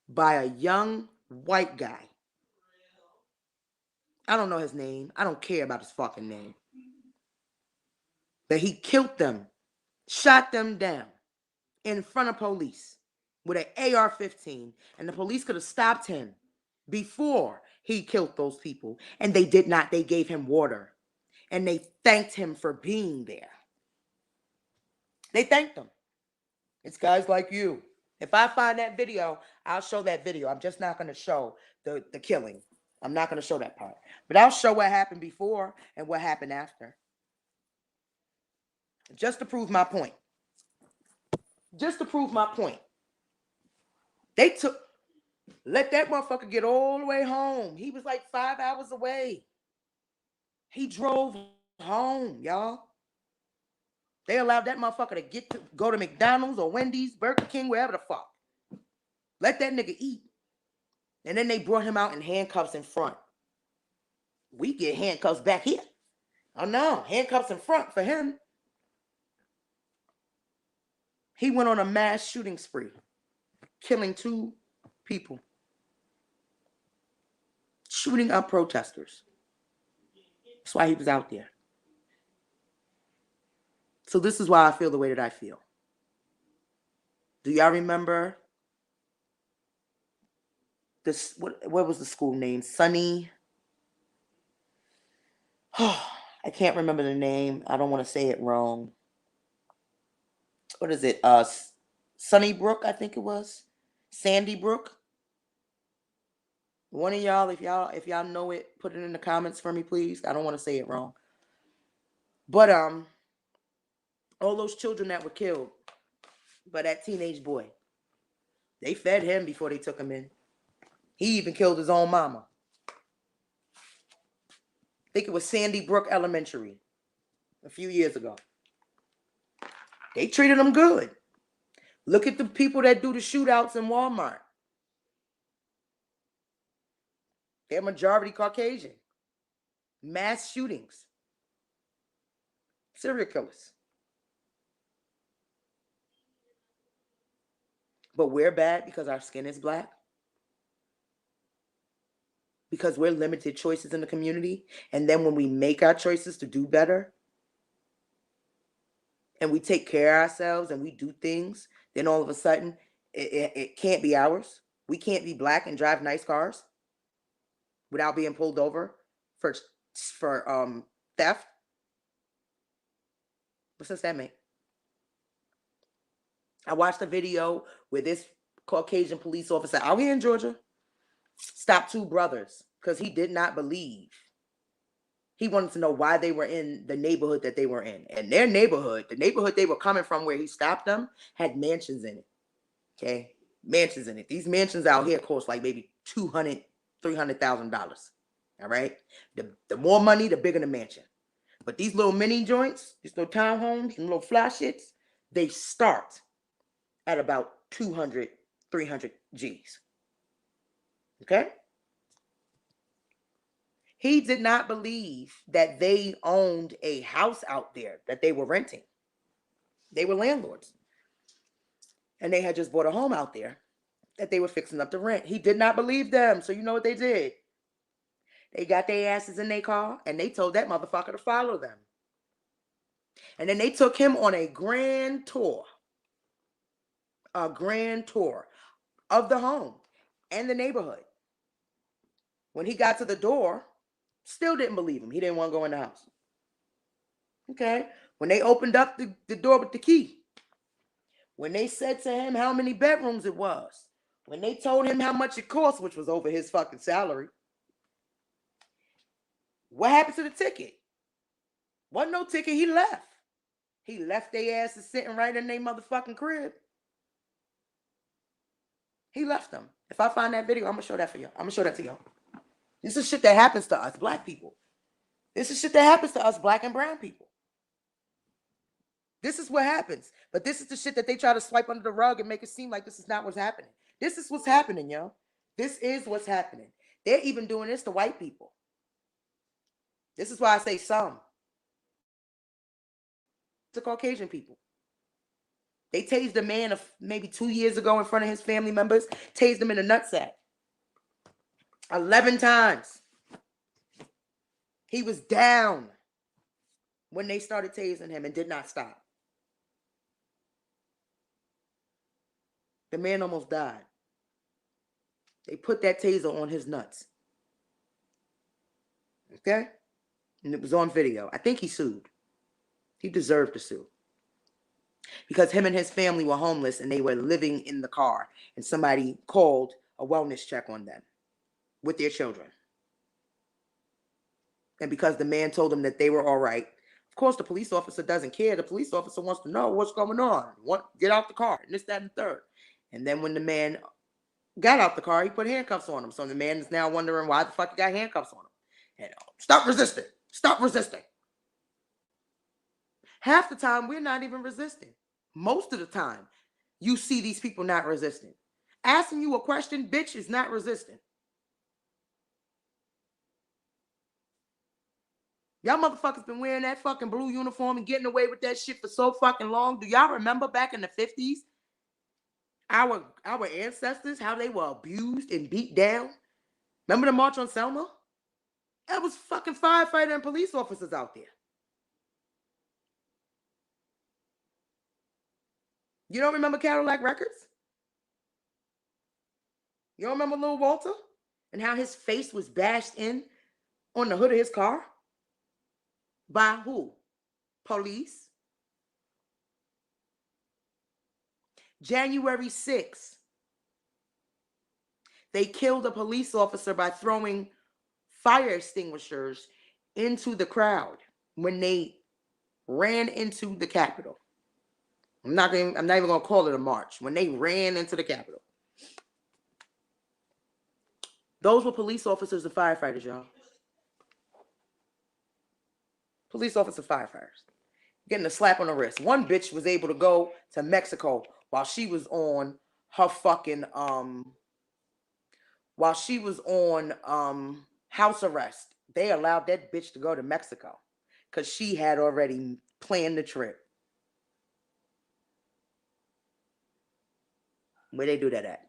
by a young white guy. I don't know his name. I don't care about his fucking name. But he killed them, shot them down in front of police with an AR-15. And the police could have stopped him before he killed those people. And they did not. They gave him water. And they thanked him for being there. They thanked him. It's guys like you. If I find that video, I'll show that video. I'm just not going to show the killing. I'm not going to show that part. But I'll show what happened before and what happened after. Just to prove my point. Just to prove my point. Let that motherfucker get all the way home. He was like 5 hours away. He drove home, y'all. They allowed that motherfucker to go to McDonald's or Wendy's, Burger King, wherever the fuck. Let that nigga eat. And then they brought him out in handcuffs in front. We get handcuffs back here. Oh no, handcuffs in front for him. He went on a mass shooting spree, killing 2 people. Shooting up protesters. That's why he was out there. So this is why I feel the way that I feel. Do y'all remember this? What was the school name? Sunny. Oh, I can't remember the name. I don't want to say it wrong. What is it? Sunnybrook, I think it was. Sandy Brook. One of y'all, if y'all know it, put it in the comments for me, please. I don't want to say it wrong. But all those children that were killed by that teenage boy, they fed him before they took him in. He even killed his own mama. I think it was Sandy Brook Elementary a few years ago. They treated him good. Look at the people that do the shootouts in Walmart. They're majority Caucasian. Mass shootings. Serial killers. But we're bad because our skin is black. Because we're limited choices in the community. And then when we make our choices to do better, and we take care of ourselves and we do things, then all of a sudden, it can't be ours. We can't be black and drive nice cars without being pulled over for theft. What sense that make? I watched a video where this Caucasian police officer out here in Georgia stopped 2 brothers because he did not believe. He wanted to know why they were in the neighborhood that they were in. And their neighborhood, the neighborhood they were coming from where he stopped them, had mansions in it. Okay? Mansions in it. These mansions out here cost like maybe $200,000, $300,000. All right? The more money, the bigger the mansion. But these little mini joints, these little townhomes, and little fly shits, they start at about 200, 300 G's. Okay? He did not believe that they owned a house out there that they were renting. They were landlords. And they had just bought a home out there that they were fixing up to rent. He did not believe them. So you know what they did? They got their asses in their car and they told that motherfucker to follow them. And then they took him on a grand tour. A grand tour of the home and the neighborhood. When he got to the door, still didn't believe him. He didn't want to go in the house. Okay. When they opened up the door with the key, when they said to him how many bedrooms it was, when they told him how much it cost, which was over his fucking salary, what happened to the ticket? Wasn't no ticket. He left. He left their asses sitting right in their motherfucking crib. He left them. If I find that video, I'm going to show that for y'all. I'm going to show that to y'all. This is shit that happens to us black people. This is shit that happens to us black and brown people. This is what happens. But this is the shit that they try to swipe under the rug and make it seem like this is not what's happening. This is what's happening, yo. This is what's happening. They're even doing this to white people. This is why I say some. To Caucasian people. They tased a man maybe 2 years ago in front of his family members, tased him in the nutsack. 11 times. He was down when they started tasing him and did not stop. The man almost died. They put that taser on his nuts. Okay? And it was on video. I think he sued. He deserved to sue. Because him and his family were homeless and they were living in the car. And somebody called a wellness check on them with their children. And because the man told them that they were all right, of course the police officer doesn't care. The police officer wants to know what's going on. Get out the car. And this, that, and the third. And then when the man got out the car, he put handcuffs on him. So the man is now wondering why the fuck he got handcuffs on him. And stop resisting. Stop resisting. Half the time, we're not even resisting. Most of the time, you see these people not resisting. Asking you a question, bitch, is not resisting. Y'all motherfuckers been wearing that fucking blue uniform and getting away with that shit for so fucking long. Do y'all remember back in the 50s? Our ancestors, how they were abused and beat down? Remember the March on Selma? That was fucking firefighter and police officers out there. You don't remember Cadillac Records? You don't remember Lil Walter? And how his face was bashed in on the hood of his car? By who? Police. January 6th. They killed a police officer by throwing fire extinguishers into the crowd when they ran into the Capitol. I'm not even gonna call it a march. When they ran into the Capitol. Those were police officers and firefighters, y'all. Police officer firefighters. Getting a slap on the wrist. One bitch was able to go to Mexico while she was on her fucking house arrest. They allowed that bitch to go to Mexico because she had already planned the trip. Where they do that at?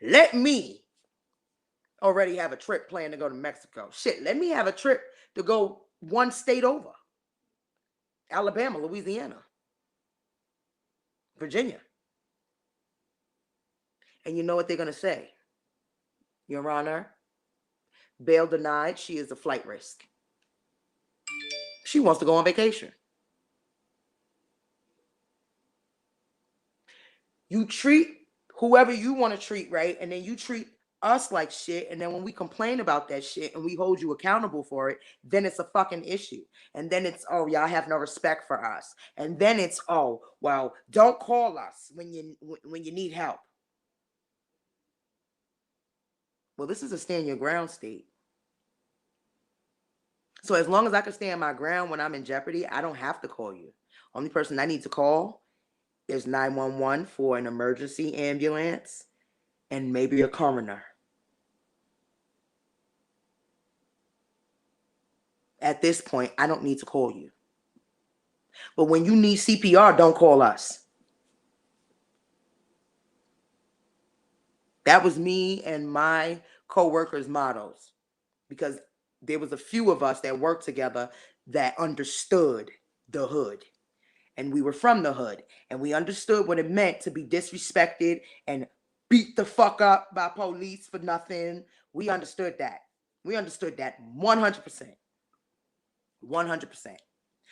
Let me already have a trip planned to go to Mexico. Shit, let me have a trip to go one state over. Alabama, Louisiana, Virginia. And you know what they're going to say? Your Honor, bail denied. She is a flight risk. She wants to go on vacation. You treat whoever you want to treat right, and then you treat us like shit, and then when we complain about that shit and we hold you accountable for it, then it's a fucking issue. And then it's, oh, y'all have no respect for us. And then it's, oh, well, don't call us when you need help. Well, this is a stand your ground state. So as long as I can stand my ground when I'm in jeopardy, I don't have to call you. Only person I need to call is 911 for an emergency ambulance and maybe a coroner. At this point, I don't need to call you. But when you need CPR, don't call us. That was me and my co-workers' mottos, because there was a few of us that worked together that understood the hood. And we were from the hood. And we understood what it meant to be disrespected and beat the fuck up by police for nothing. We understood that. We understood that 100%. 100%.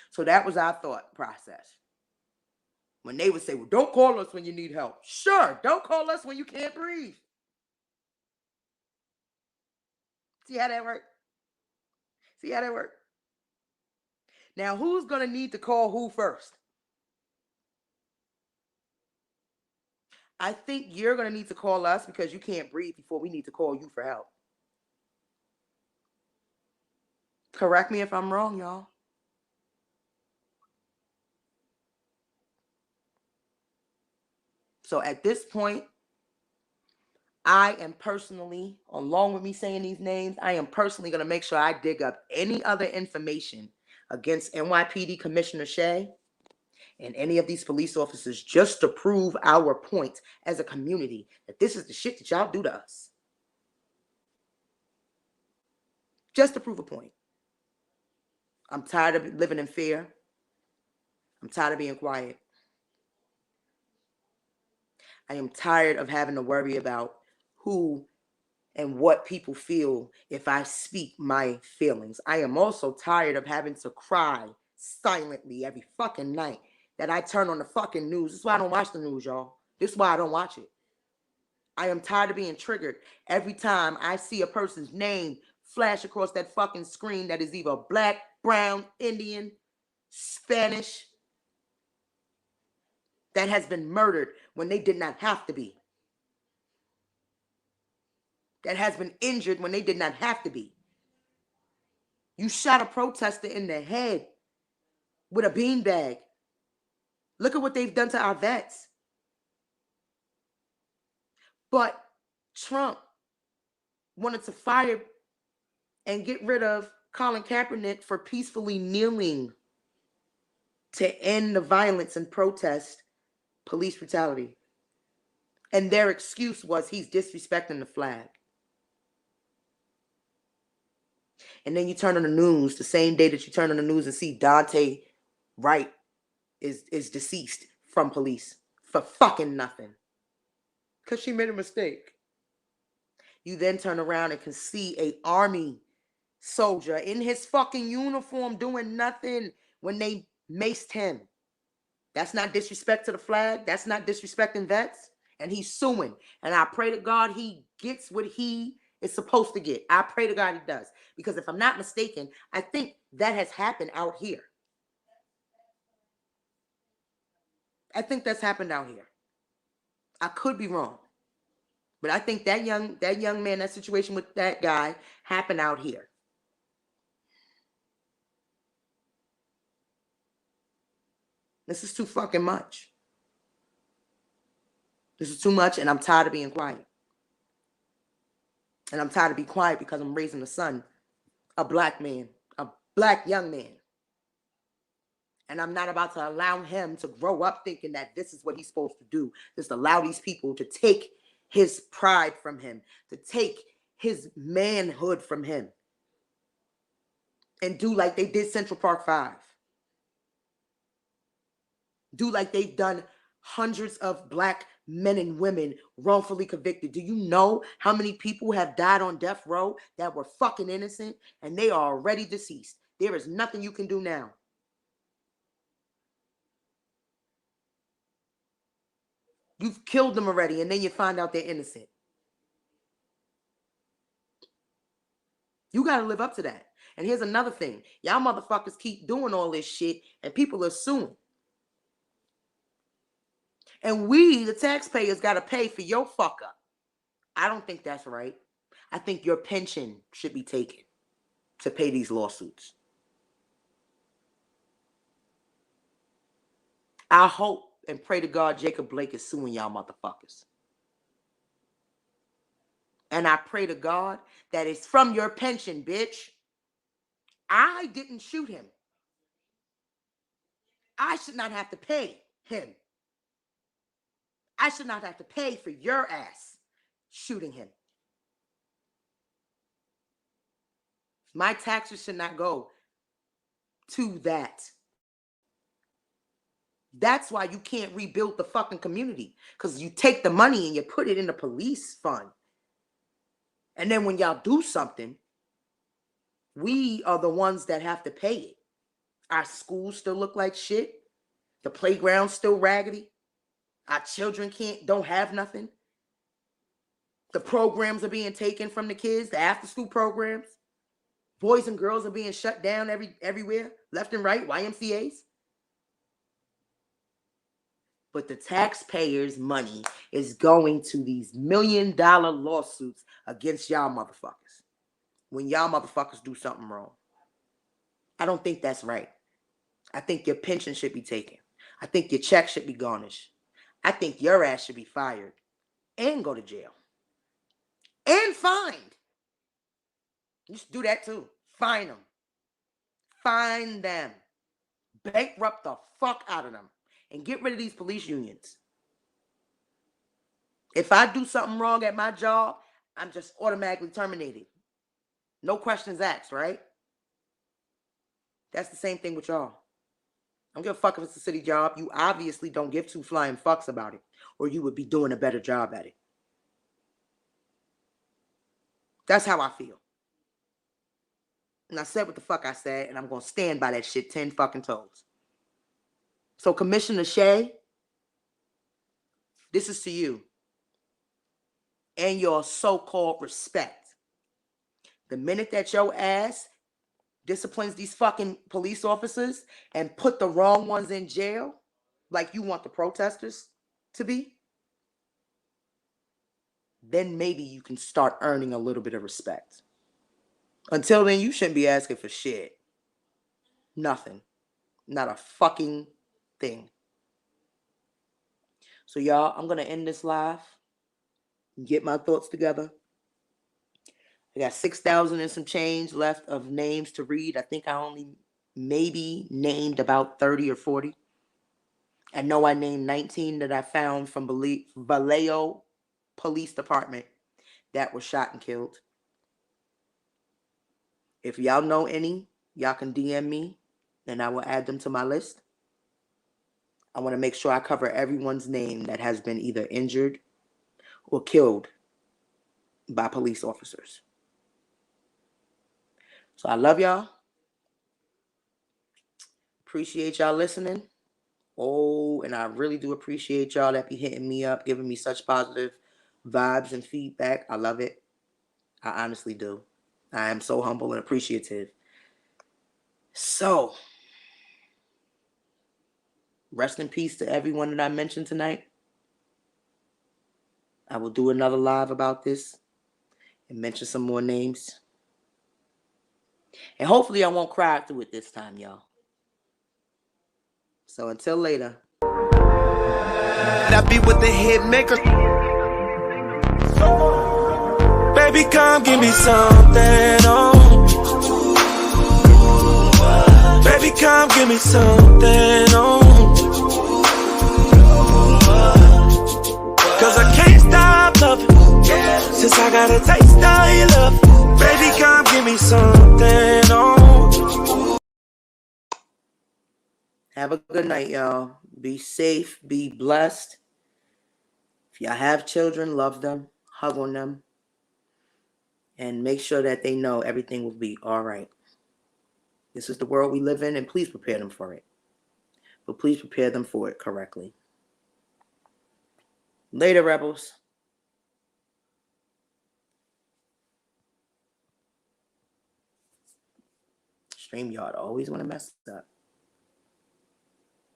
So that was our thought process. When they would say, well, don't call us when you need help. Sure, don't call us when you can't breathe. See how that worked? See how that worked? Now, who's going to need to call who first? I think you're going to need to call us because you can't breathe before we need to call you for help. Correct me if I'm wrong, y'all. So at this point, I am personally, along with me saying these names, I am personally going to make sure I dig up any other information against NYPD Commissioner Shea and any of these police officers just to prove our point as a community that this is the shit that y'all do to us. Just to prove a point. I'm tired of living in fear. I'm tired of being quiet. I am tired of having to worry about who and what people feel if I speak my feelings. I am also tired of having to cry silently every fucking night that I turn on the fucking news. This is why I don't watch the news, y'all. This is why I don't watch it. I am tired of being triggered every time I see a person's name flash across that fucking screen that is either black, brown, Indian, Spanish, that has been murdered when they did not have to be. That has been injured when they did not have to be. You shot a protester in the head with a beanbag. Look at what they've done to our vets. But Trump wanted to fire and get rid of Colin Kaepernick for peacefully kneeling to end the violence and protest police brutality. And their excuse was he's disrespecting the flag. And then you turn on the news the same day that you turn on the news and see Dante Wright is deceased from police for fucking nothing. Because she made a mistake. You then turn around and can see a army soldier in his fucking uniform doing nothing when they maced him. That's not disrespect to the flag. That's not disrespecting vets. And he's suing. And I pray to God he gets what he is supposed to get. I pray to God he does. Because if I'm not mistaken, I think that has happened out here. I think that's happened out here. I could be wrong. But I think that young man, that situation with that guy happened out here. This is too fucking much. This is too much, and I'm tired of being quiet. And I'm tired of being quiet because I'm raising a son, a black man, a black young man. And I'm not about to allow him to grow up thinking that this is what he's supposed to do. Just allow these people to take his pride from him, to take his manhood from him. And do like they did Central Park 5. Do like they've done hundreds of black men and women wrongfully convicted. Do you know how many people have died on death row that were fucking innocent and they are already deceased? There is nothing you can do now. You've killed them already, and then you find out they're innocent. You got to live up to that. And here's another thing. Y'all motherfuckers keep doing all this shit, and people are suing. And we, the taxpayers, got to pay for your fuck up. I don't think that's right. I think your pension should be taken to pay these lawsuits. I hope and pray to God Jacob Blake is suing y'all motherfuckers. And I pray to God that it's from your pension, bitch. I didn't shoot him. I should not have to pay him. I should not have to pay for your ass shooting him. My taxes should not go to that. That's why you can't rebuild the fucking community. Because you take the money and you put it in the police fund. And then when y'all do something, we are the ones that have to pay it. Our schools still look like shit. The playground's still raggedy. Our children don't have nothing. The programs are being taken from the kids, the after-school programs. Boys and girls are being shut down everywhere, left and right, YMCAs. But the taxpayers' money is going to these $1 million lawsuits against y'all motherfuckers when y'all motherfuckers do something wrong. I don't think that's right. I think your pension should be taken. I think your check should be garnished. I think your ass should be fired and go to jail and fined. You should do that too. Fine them. Fine them. Bankrupt the fuck out of them. And get rid of these police unions. If I do something wrong at my job, I'm just automatically terminated. No questions asked, right? That's the same thing with y'all. I don't give a fuck if it's a city job. You obviously don't give two flying fucks about it, or you would be doing a better job at it. That's how I feel. And I said what the fuck I said, and I'm going to stand by that shit 10 fucking toes. So Commissioner Shea, this is to you and your so-called respect. The minute that your ass disciplines these fucking police officers and put the wrong ones in jail, like you want the protesters to be, then maybe you can start earning a little bit of respect. Until then, you shouldn't be asking for shit. Nothing. Not a fucking thing. So y'all, I'm going to end this live and get my thoughts together. I got 6,000 and some change left of names to read. I think I only maybe named about 30 or 40. I know I named 19 that I found from Vallejo Police Department that were shot and killed. If y'all know any, y'all can DM me and I will add them to my list. I want to make sure I cover everyone's name that has been either injured or killed by police officers. So I love y'all. Appreciate y'all listening. Oh, and I really do appreciate y'all that be hitting me up, giving me such positive vibes and feedback. I love it. I honestly do. I am so humble and appreciative. So, rest in peace to everyone that I mentioned tonight. I will do another live about this and mention some more names. And hopefully I won't cry through it this time, y'all. So until later. I be with the hit maker. Baby, come give me something, oh. Baby, come give me something, oh. Cause I can't stop loving, since I got a taste of your love. Baby, come give me something, oh. Have a good night, y'all. Be safe, be blessed. If y'all have children, love them, hug on them, and make sure that they know everything will be all right. This is the world we live in, and please prepare them for it. But please prepare them for it correctly. Later, rebels. StreamYard always want to mess up.